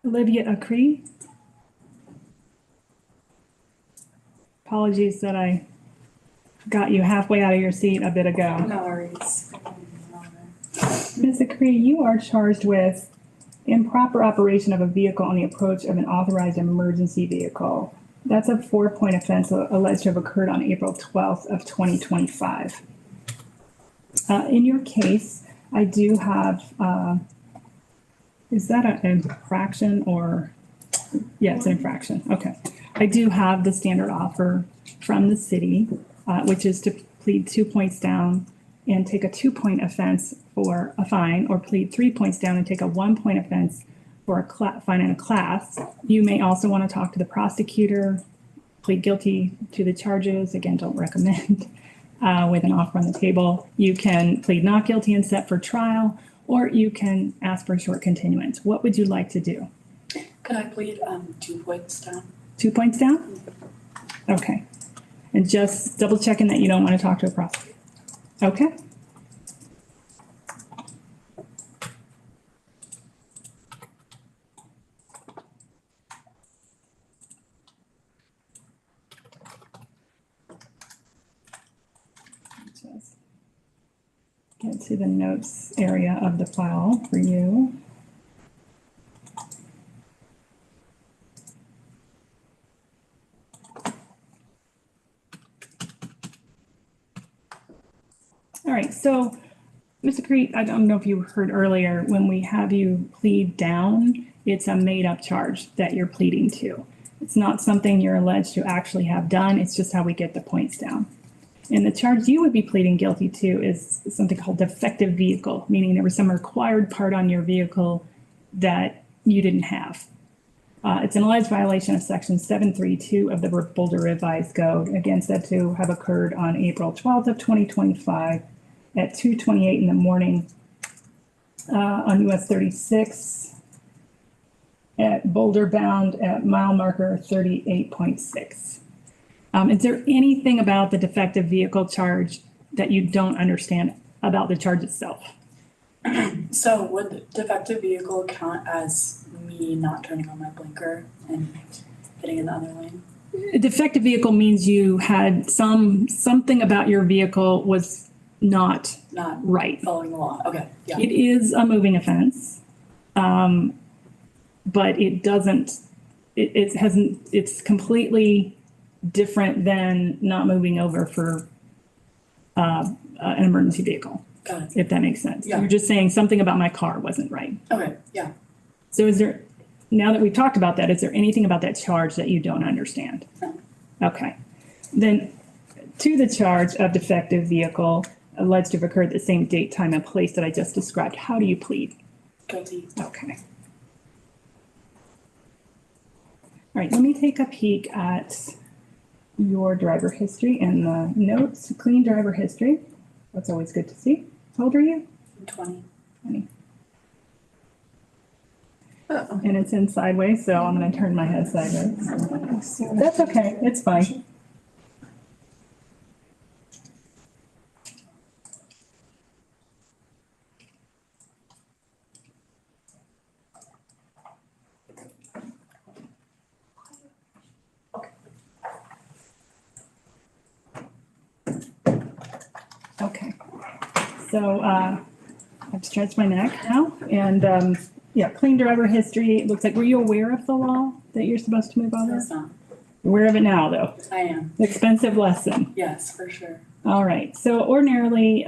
Olivia Acree. Apologies that I got you halfway out of your seat a bit ago. No worries. Ms. Acree, you are charged with improper operation of a vehicle on the approach of an authorized emergency vehicle. That's a 4-point offense alleged to have occurred on April 12th of 2025. In your case, I do have, is that an infraction or? Yeah, it's an infraction. Okay. I do have the standard offer from the city, which is to plead 2 points down and take a 2-point offense for a fine, or plead 3 points down and take a 1-point offense for a fine in a class. You may also want to talk to the prosecutor, plead guilty to the charges. Again, don't recommend with an offer on the table. You can plead not guilty and set for trial, or you can ask for a short continuance. What would you like to do? Could I plead 2 points down? 2 points down? Okay. And just double checking that you don't want to talk to a prosecutor. Okay. Just get to the notes area of the file for you. All right, so Mr. Crete, I don't know if you heard earlier, when we have you plead down, it's a made-up charge that you're pleading to. It's not something you're alleged to actually have done, it's just how we get the points down. And the charge you would be pleading guilty to is something called defective vehicle, meaning there was some required part on your vehicle that you didn't have. It's an alleged violation of section 732 of the Boulder Revised Code, again said to have occurred on April 12th of 2025 at 2:28 in the morning on US 36 at Boulder bound at mile marker 38.6. Is there anything about the defective vehicle charge that you don't understand about the charge itself? So would defective vehicle count as me not turning on my blinker and getting in the other lane? A defective vehicle means you had something about your vehicle was not right. Following the law. Okay. Yeah. It is a moving offense, but it doesn't. It hasn't. It's completely different than not moving over for an emergency vehicle. Got it. If that makes sense. Yeah. You're just saying something about my car wasn't right. Okay. Yeah. So is there, now that we've talked about that, is there anything about that charge that you don't understand? No. Okay. Then to the charge of defective vehicle alleged to have occurred at the same date, time, and place that I just described, how do you plead? Guilty. Okay. All right, let me take a peek at your driver history and the notes. Clean driver history. That's always good to see. How old are you? 20. 20. And it's in sideways, so I'm going to turn my head sideways. That's okay. It's fine. Okay. So I've stretched my neck now, and yeah, clean driver history. It looks like, were you aware of the law that you're supposed to move over? That's not. Aware of it now, though. I am. Expensive lesson. Yes, for sure. All right. So ordinarily,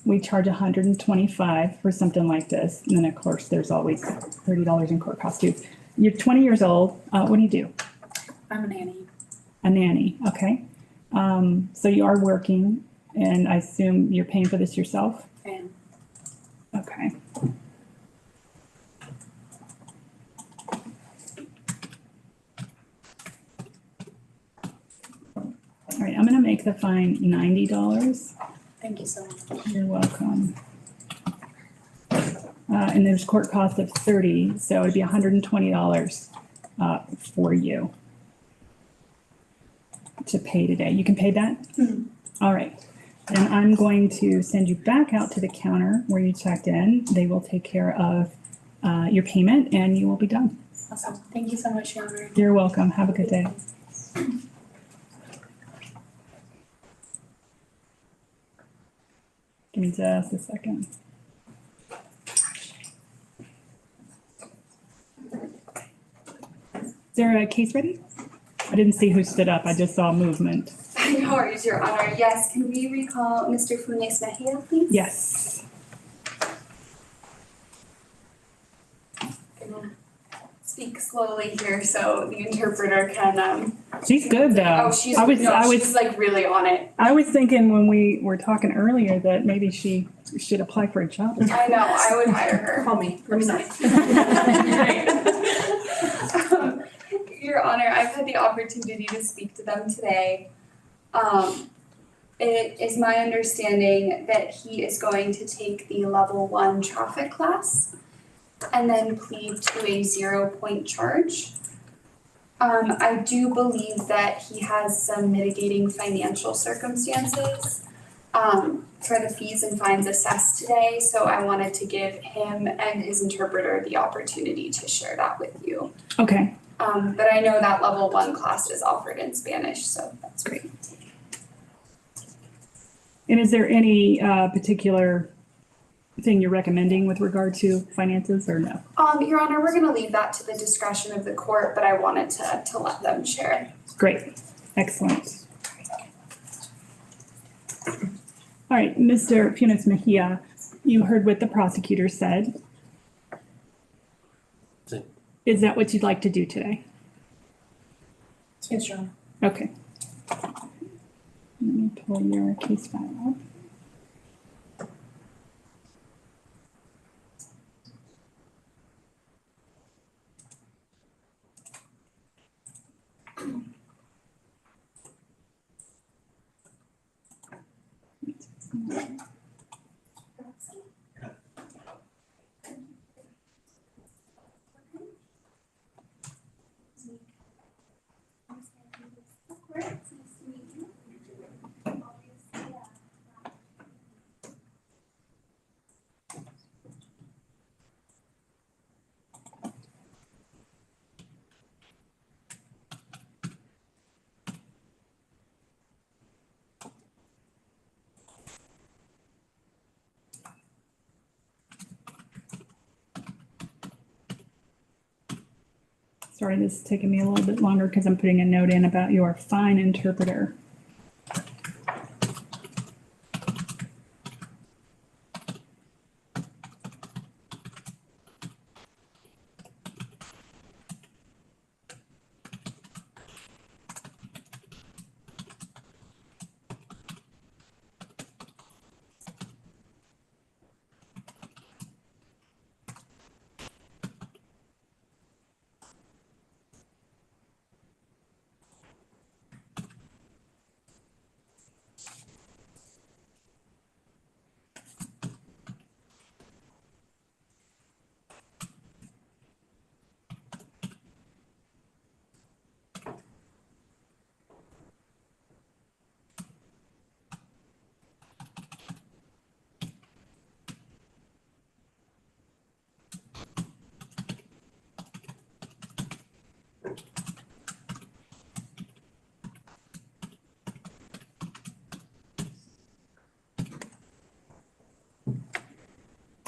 we charge $125 for something like this, and then of course there's always $30 in court costs too. You're 20 years old. What do you do? I'm a nanny. A nanny. Okay. So you are working, and I assume you're paying for this yourself? I am. Okay. All right, I'm gonna make the fine $90. Thank you so much. You're welcome. And there's court cost of $30, so it'd be $120 for you to pay today. You can pay that? Mhm. All right. And I'm going to send you back out to the counter where you checked in. They will take care of your payment and you will be done. Awesome. Thank you so much, Your Honor. You're welcome. Have a good day. Give me just a second. Is there a case ready? I didn't see who stood up. I just saw movement. No worries, Your Honor. Yes, can we recall Mr. Funes Mejia, please? Yes. Gonna speak slowly here so the interpreter can, She's good though. oh, she's, I was she's like really on it. I was thinking when we were talking earlier that maybe she should apply for a job. I know, I would hire her. Call me, let me know. Your Honor, I've had the opportunity to speak to them today. It is my understanding that he is going to take the level 1 traffic class and then plead to a 0-point charge. I do believe that he has some mitigating financial circumstances for the fees and fines assessed today, so I wanted to give him and his interpreter the opportunity to share that with you. Okay. But I know that level 1 class is offered in Spanish, so that's great. And is there any particular thing you're recommending with regard to finances or no? Your Honor, we're gonna leave that to the discretion of the court, but I wanted to let them share. Great. Excellent. All right, Mr. Funes Mejia, you heard what the prosecutor said. Is that what you'd like to do today? Yes, Your Honor. Okay. Let me pull your case file up. Sorry, this is taking me a little bit longer because I'm putting a note in about your fine interpreter.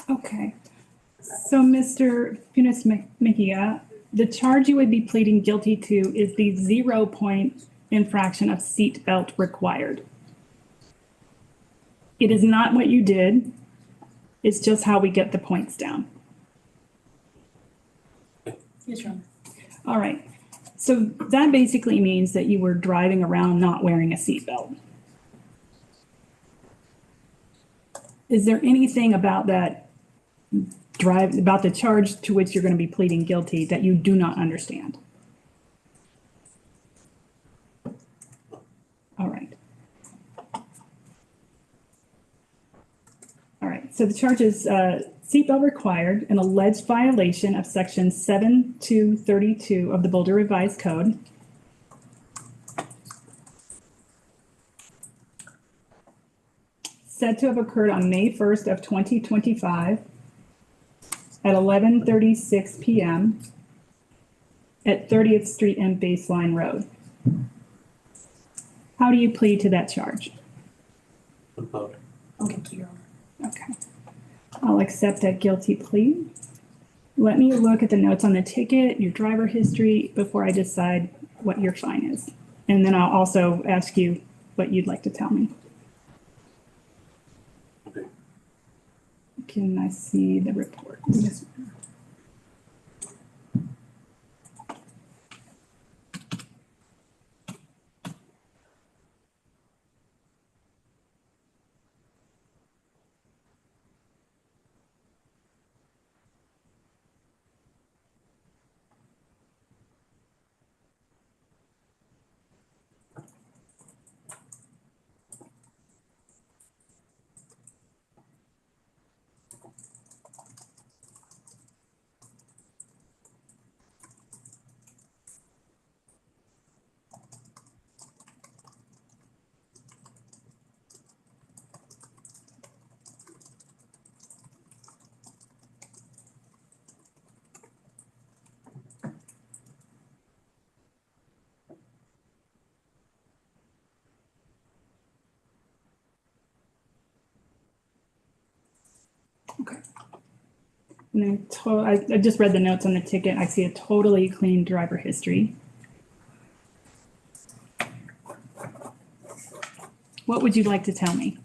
Okay. So, Mr. Funes Mejia, the charge you would be pleading guilty to is the 0-point infraction of seatbelt required. It is not what you did. It's just how we get the points down. Yes, Your Honor. All right. So that basically means that you were driving around not wearing a seatbelt. Is there anything about that about the charge to which you're going to be pleading guilty that you do not understand? All right. All right. So the charge is seatbelt required, an alleged violation of section 7232 of the Boulder Revised Code. Said to have occurred on May 1st of 2025. at 11:36 p.m. at 30th Street and Baseline Road. How do you plead to that charge? Okay, Your Honor. Okay. I'll accept a guilty plea. Let me look at the notes on the ticket, your driver history, before I decide what your fine is. And then I'll also ask you what you'd like to tell me. Okay. Can I see the report? Yes. Okay. And I just read the notes on the ticket. I see a totally clean driver history. What would you like to tell me?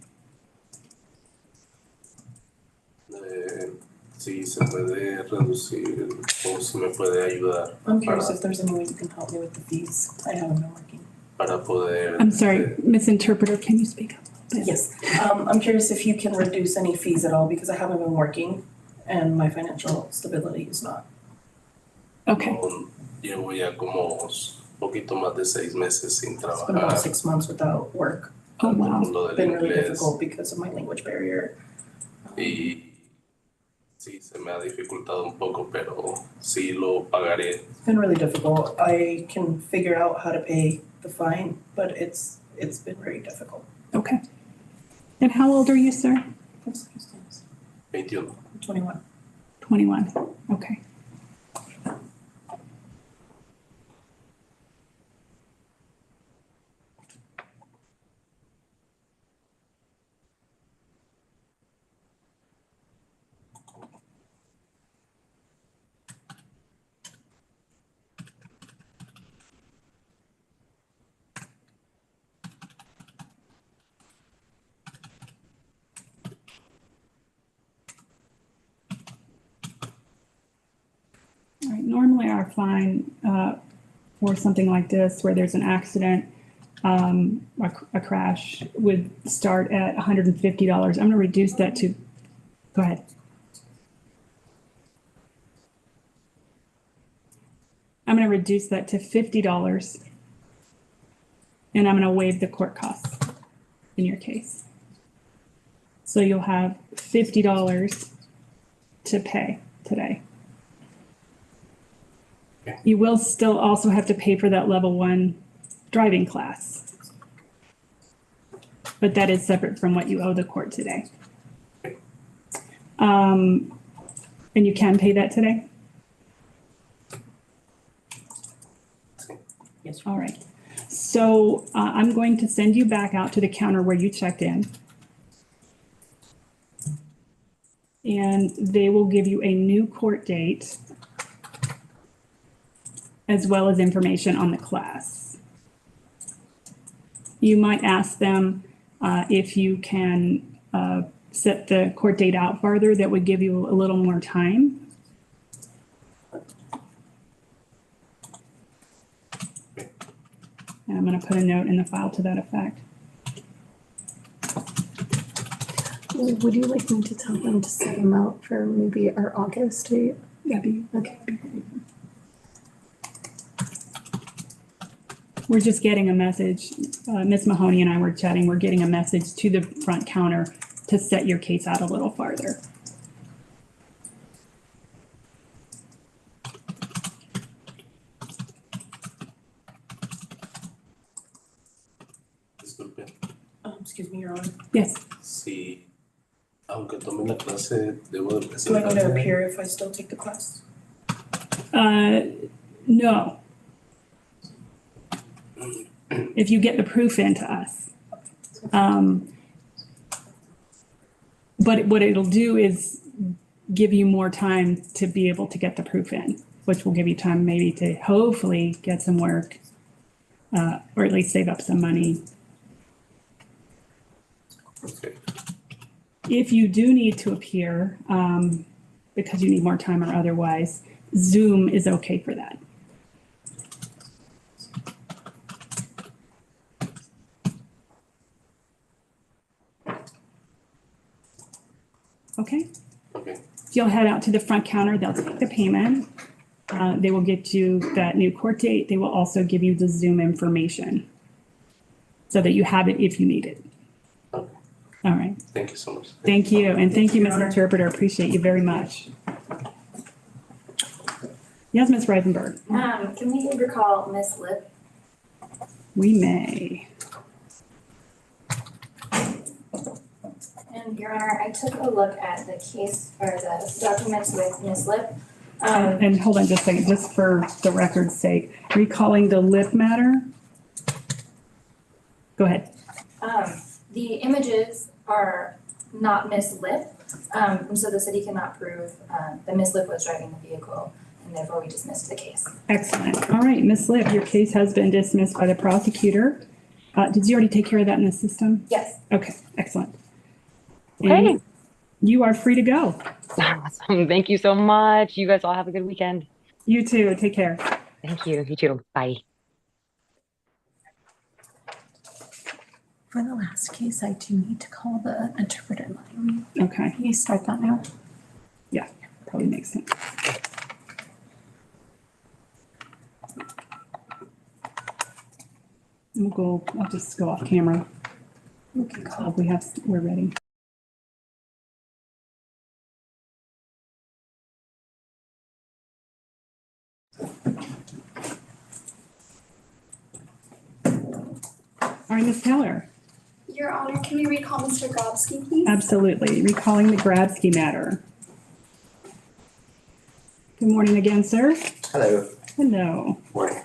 Si se puede reducir o si me puede ayudar I'm curious if there's any way you can help me with the fees. I haven't been working. para poder. I'm sorry, Miss Interpreter, can you speak up? Yes, I'm curious if you can reduce any fees at all because I haven't been working and my financial stability is not. Okay. Llevo ya como poquito más de 6 meses sin It's been about trabajar. 6 months without work. Oh, Tanto wow. con lo It's del been really inglés difficult because of my language barrier. y sí, se me ha dificultado un poco, pero sí lo pagaré. It's been really difficult. I can figure out how to pay the fine, but it's been very difficult. Okay. And how old are you, sir? 21. 21. 21. Okay. All right, normally our fine for something like this, where there's an accident, a crash, would start at $150. I'm going to reduce that to, go ahead. I'm going to reduce that to $50, and I'm going to waive the court costs in your case. So you'll have $50 to pay today. You will still also have to pay for that level 1 driving class. But that is separate from what you owe the court today. And you can pay that today? Yes. All right. So I'm going to send you back out to the counter where you checked in. And they will give you a new court date, as well as information on the class. You might ask them if you can set the court date out farther. That would give you a little more time. And I'm going to put a note in the file to that effect. Would you like me to tell them to set them out for maybe our August date? That'd be Okay. We're just getting a message. Ms. Mahoney and I were chatting. We're getting a message to the front counter to set your case out a little farther. Disculpe. Excuse me, Your Honor. Yes. Si Aunque tome la clase, debo de Do I need to presentarme. appear if I still take the class? No. If you get the proof into us. But what it'll do is give you more time to be able to get the proof in, which will give you time maybe to hopefully get some work, or at least save up some money. Okay. If you do need to appear, because you need more time or otherwise, Zoom is okay for that. Okay? Okay. If you'll head out to the front counter, they'll take the payment. They will get you that new court date. They will also give you the Zoom information so that you have it if you need it. Okay. All right. Thank you so much. Thank you. And thank you, Ms. Interpreter. Appreciate you very much. Yes, Ms. Reisenberg. Can we recall Miss Lip? We may. And Your Honor, I took a look at the case or the documents with Miss Lip. And hold on just a second, just for the record's sake, recalling the lip matter. Go ahead. The images are not Miss Lip, and so the city cannot prove that Miss Lip was driving the vehicle, and therefore we dismissed the case. Excellent. All right, Ms. Lip, your case has been dismissed by the prosecutor. Did you already take care of that in the system? Yes. Okay, excellent. Okay. And you are free to go. Awesome. Thank you so much. You guys all have a good weekend. You too. Take care. Thank you. You too. Bye. For the last case, I do need to call the interpreter line. Okay. Can you start that now? Yeah, probably makes sense. I'll just go off camera. You can call. We're ready. All right, Ms. Taylor. Your Honor, can we recall Mr. Grabsky, please? Absolutely. Recalling the Grabsky matter. Good morning again, sir. Hello. Hello. Morning.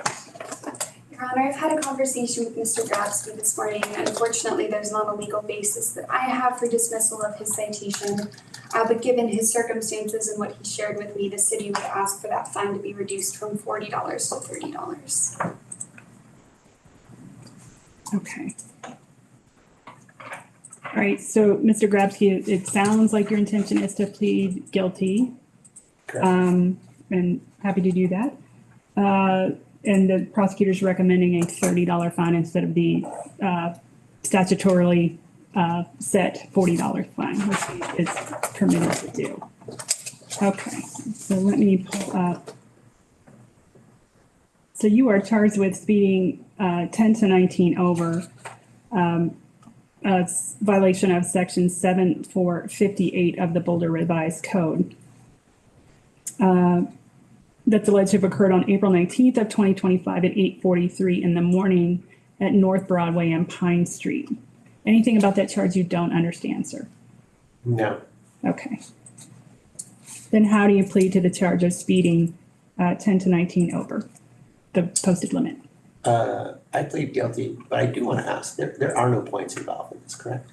Your Honor, I've had a conversation with Mr. Grabsky this morning. Unfortunately, there's not a legal basis that I have for dismissal of his citation. But given his circumstances and what he shared with me, the city would ask for that fine to be reduced from $40 to $30. Okay. All right, so Mr. Grabsky, it sounds like your intention is to plead guilty. Correct. And happy to do that. And the prosecutor's recommending a $30 fine instead of the statutorily set $40 fine, which is permitted to do. Okay, so let me pull up. So you are charged with speeding 10 to 19 over, a violation of section 7458 of the Boulder Revised Code. That's alleged to have occurred on April 19th of 2025 at 8:43 in the morning at North Broadway and Pine Street. Anything about that charge you don't understand, sir? No. Okay. Then how do you plead to the charge of speeding 10 to 19 over the posted limit? I plead guilty, but I do want to ask, there are no points involved in this, correct?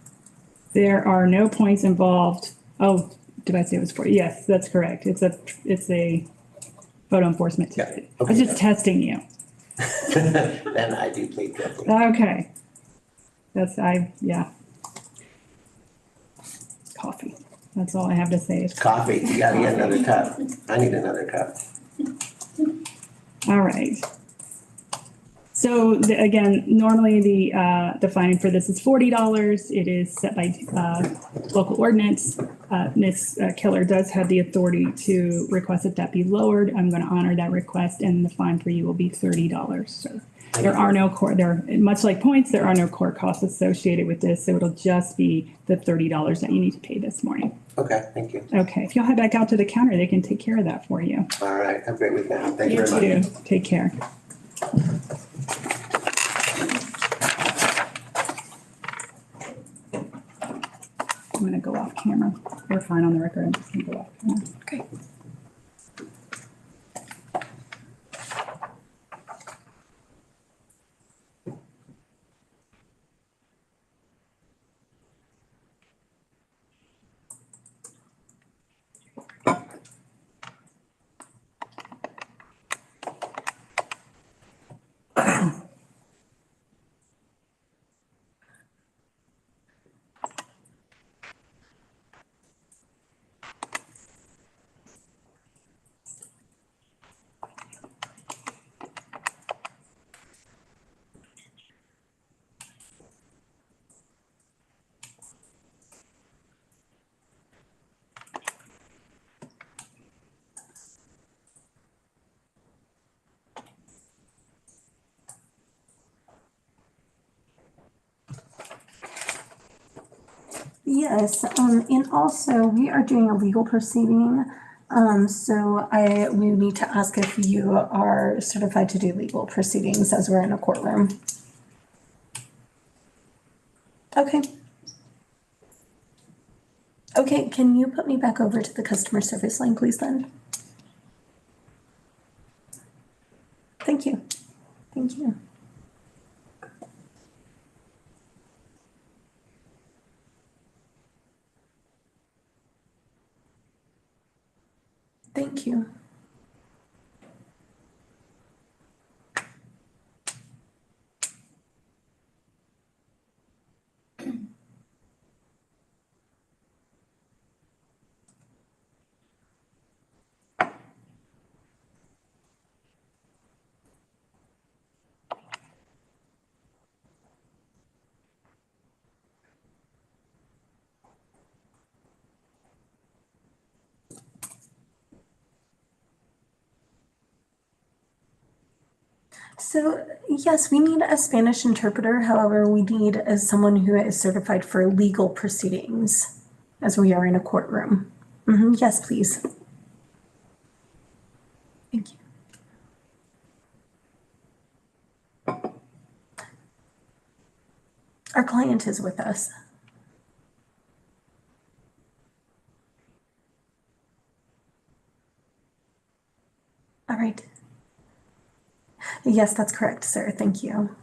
There are no points involved. Oh, did I say it was 40? Yes, that's correct. It's a photo enforcement ticket. I was just testing you. Then I do plead guilty. Okay. Yeah. Coffee. That's all I have to say is Coffee, you gotta get another cup. I need another cup. all right. So again, normally the fine for this is $40. It is set by local ordinance. Ms. Keller does have the authority to request that that be lowered. I'm going to honor that request, and the fine for you will be $30. So there are no much like points, there are no court costs associated with this. So it'll just be the $30 that you need to pay this morning. Okay, thank you. Okay, if you'll head back out to the counter, they can take care of that for you. All right, have a great weekend. Thank you very much. You too. Take care. I'm gonna go off camera. camera. We're fine on the record. I'm just gonna go off camera. Okay. Yes, and also we are doing a legal proceeding. We need to ask if you are certified to do legal proceedings as we're in a courtroom. Okay. Okay, can you put me back over to the customer service line, please, then? Thank you. Thank you. Thank you. So, yes, we need a Spanish interpreter. However, we need someone who is certified for legal proceedings as we are in a courtroom. Yes, please. Thank you. Our client is with us. All right. Yes, that's correct, sir. Thank you.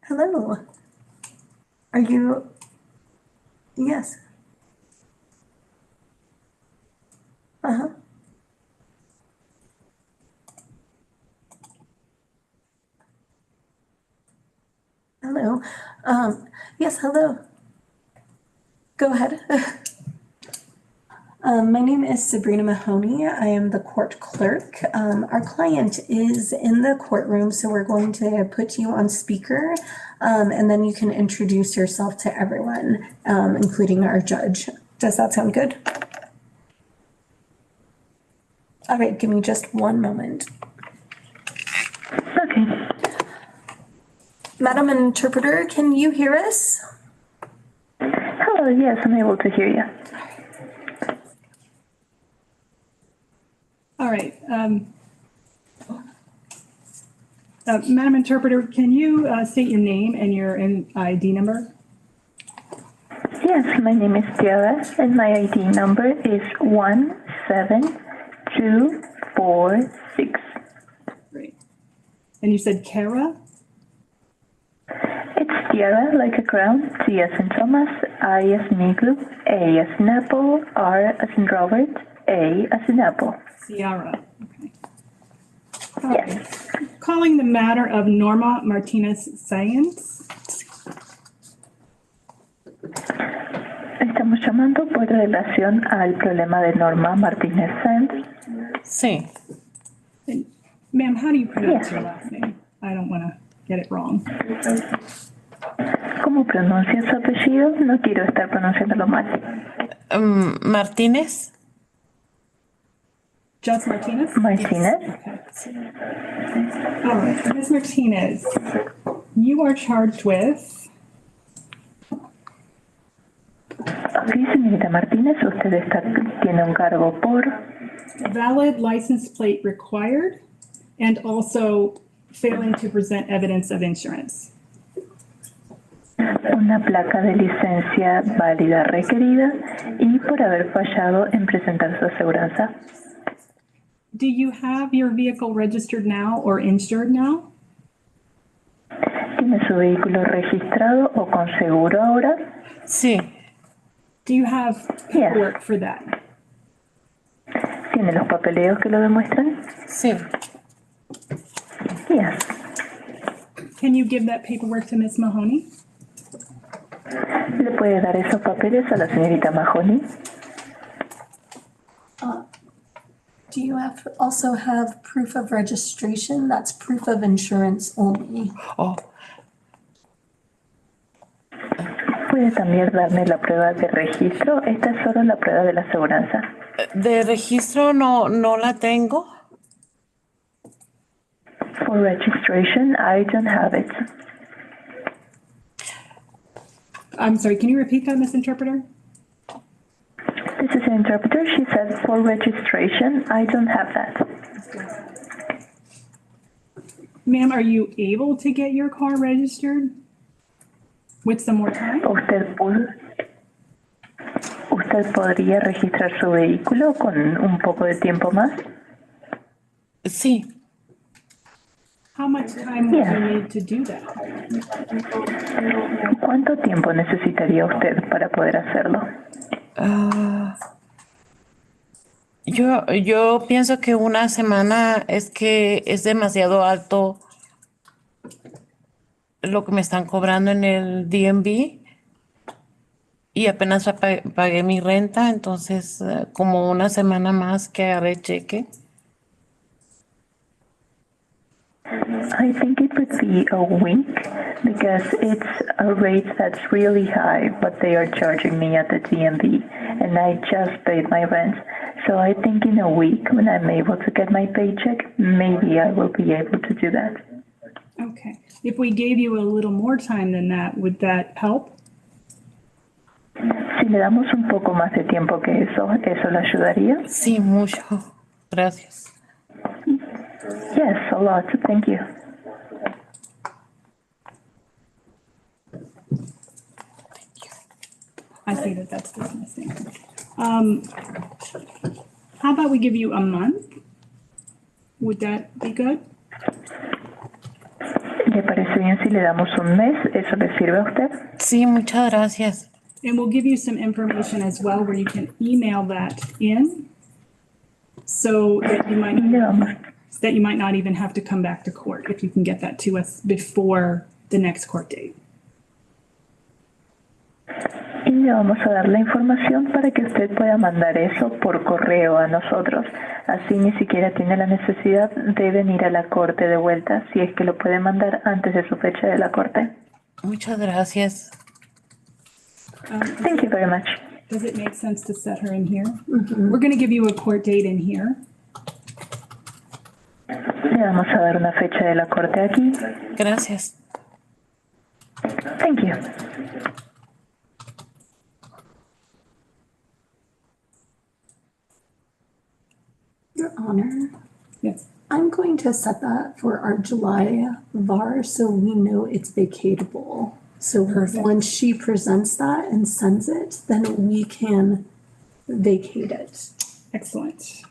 Hello. Are you? Yes. Uh-huh. Hello. Yes, hello. Go ahead. My name is Sabrina Mahoney. I am the court clerk. Our client is in the courtroom, so we're going to put you on speaker, and then you can introduce yourself to everyone, including our judge. Does that sound good? All right, give me just one moment. Okay. Madam Interpreter, can you hear us? Hello, yes, I'm able to hear you. All right. Madam Interpreter, can you state your name and your ID number? Yes, my name is Tiara, and my ID number is 17246. Great. And you said Kara? It's Tiara, like a crown, T as in Thomas, I as in igloo, A as in apple, R as in Robert, A as in apple. Ciara. Okay. Yes. Calling the matter of Norma Martinez Sáenz. Estamos llamando por relación al problema de Norma Martínez Sáenz. Sí. Ma'am, how do you pronounce your last name? I don't want to get it wrong. ¿Cómo pronuncia su apellido? No quiero estar pronunciándolo mal. Martínez. Just Martinez? Martinez. All right, Ms. Martinez, you are charged with Ok, señorita Martínez, tiene un cargo por valid license plate required and also failing to present evidence of insurance. una placa de licencia válida requerida y por haber fallado en presentar su aseguranza. Do you have your vehicle registered now or insured now? ¿Tiene su vehículo registrado o con seguro ahora? Sí. Do you have paperwork for that? ¿Tiene los papeleos que lo demuestran? Sí. Yes. Can you give that paperwork to Ms. Mahoney? ¿Le puede dar esos papeles a la señorita Mahoney? Do you also have proof of registration? That's proof of insurance only. Oh. ¿Puede también darme la prueba de registro? Esta es solo la prueba de la aseguranza. De registro no la tengo. For registration, I don't have it. I'm sorry, can you repeat that, Ms. Interpreter? This is an interpreter. She said for registration, I don't have that. Ma'am, are you able to get your car registered with some more time? ¿Usted podría registrar su vehículo con un poco de tiempo más? Sí. How much time would you need to do that? ¿Cuánto tiempo necesitaría usted para poder hacerlo? Yo pienso que una semana es que es demasiado alto lo que me están cobrando en el DMV y apenas pagué mi renta, entonces como una semana más que agarré cheque. I think it would be a week because it's a rate that's really high what they are charging me at the DMV and I just paid my rent. So I think in a week when I'm able to get my paycheck, maybe I will be able to do that. Okay. If we gave you a little more time than that, would that help? Si le damos un poco más de tiempo que eso le ayudaría? Sí, mucho. Gracias. Yes, a lot. Thank you. I see that that's dismissing. How about we give you a month? Would that be good? ¿Le parece bien si le damos un mes? ¿Eso le sirve a usted? Sí, muchas gracias. And we'll give you some information as well where you can email that in so that you might not even have to come back to court if you can get that to us before the next court date. Y le vamos a dar la información para que usted pueda mandar eso por correo a nosotros. Así ni siquiera tiene la necesidad de venir a la corte de vuelta, si es que lo puede mandar antes de su fecha de la corte. Muchas gracias. Thank you very much. Does it make sense to set her in here? Mm-hmm. We're going to give you a court date in here. Le vamos a dar una fecha de la corte aquí. Gracias. Thank you. Your Honor. Yes. I'm going to set that for our July VAR so we know it's vacatable. So once she presents that and sends it, then we can vacate it. Excellent.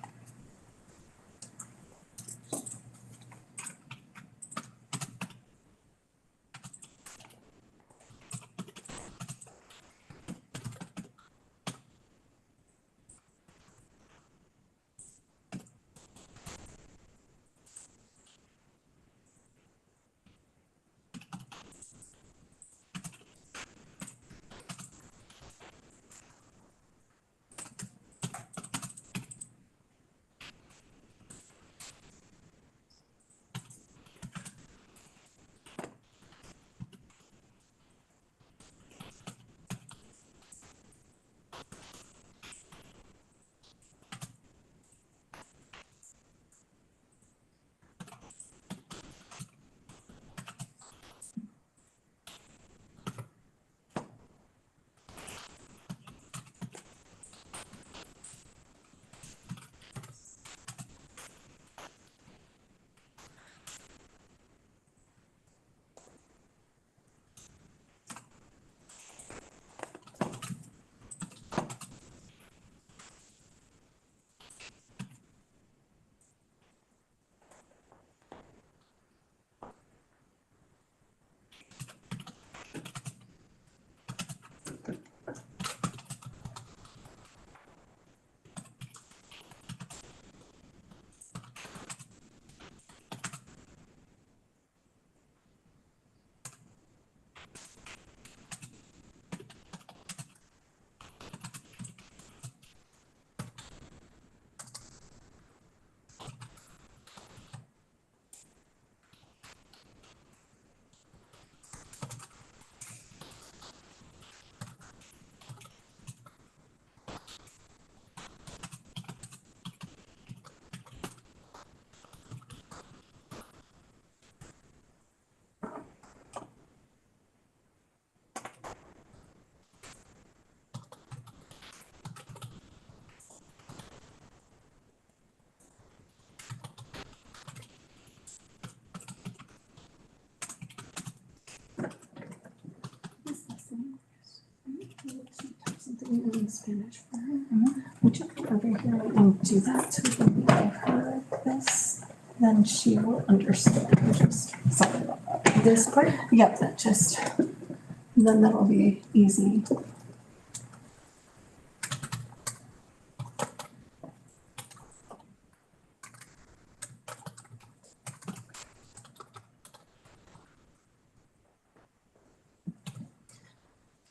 Something in Spanish for her. Would you come over here and do that so we can give her this? Then she will understand. Just sorry about that. This part? Yep, that just, then that'll be easy.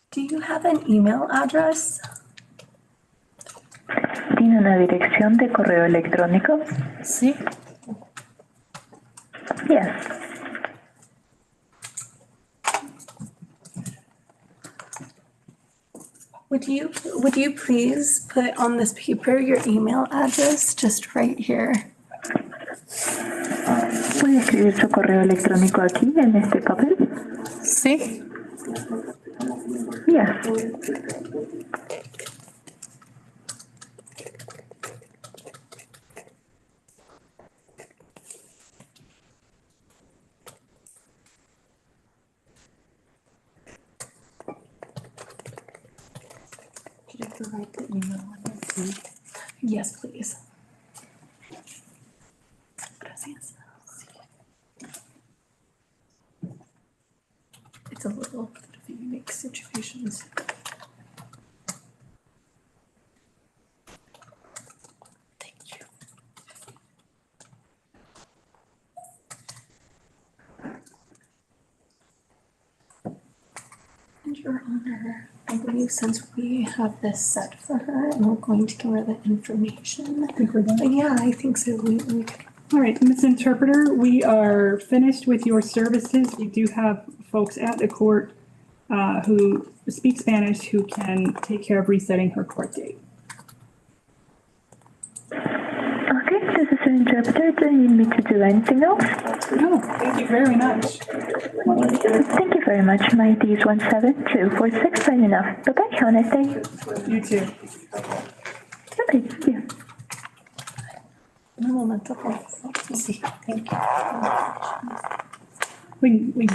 Do you have an email address? ¿Tiene una dirección de correo electrónico? Sí. Yes. Would you please put on this paper your email address just right here? ¿Puede escribir su correo electrónico aquí en este papel? Sí. Yes. Could you provide the email address? Yes, please. Gracias. It's a little bit of a unique situation. And Your Honor, I believe since we have this set for her and we're going to give her the information. I think we're done. Yeah, I think so. We could. All right, Ms. Interpreter, we are finished with your services. We do have folks at the court who speak Spanish who can take care of resetting her court date. Okay, this is an interpreter. Do you need me to do anything else? No, thank you very much. Thank you very much. My ID is 17246. Signing enough. Bye-bye. Have a nice day. You too. Okay, thank you. Un momento, por favor. Sí. Thank you. We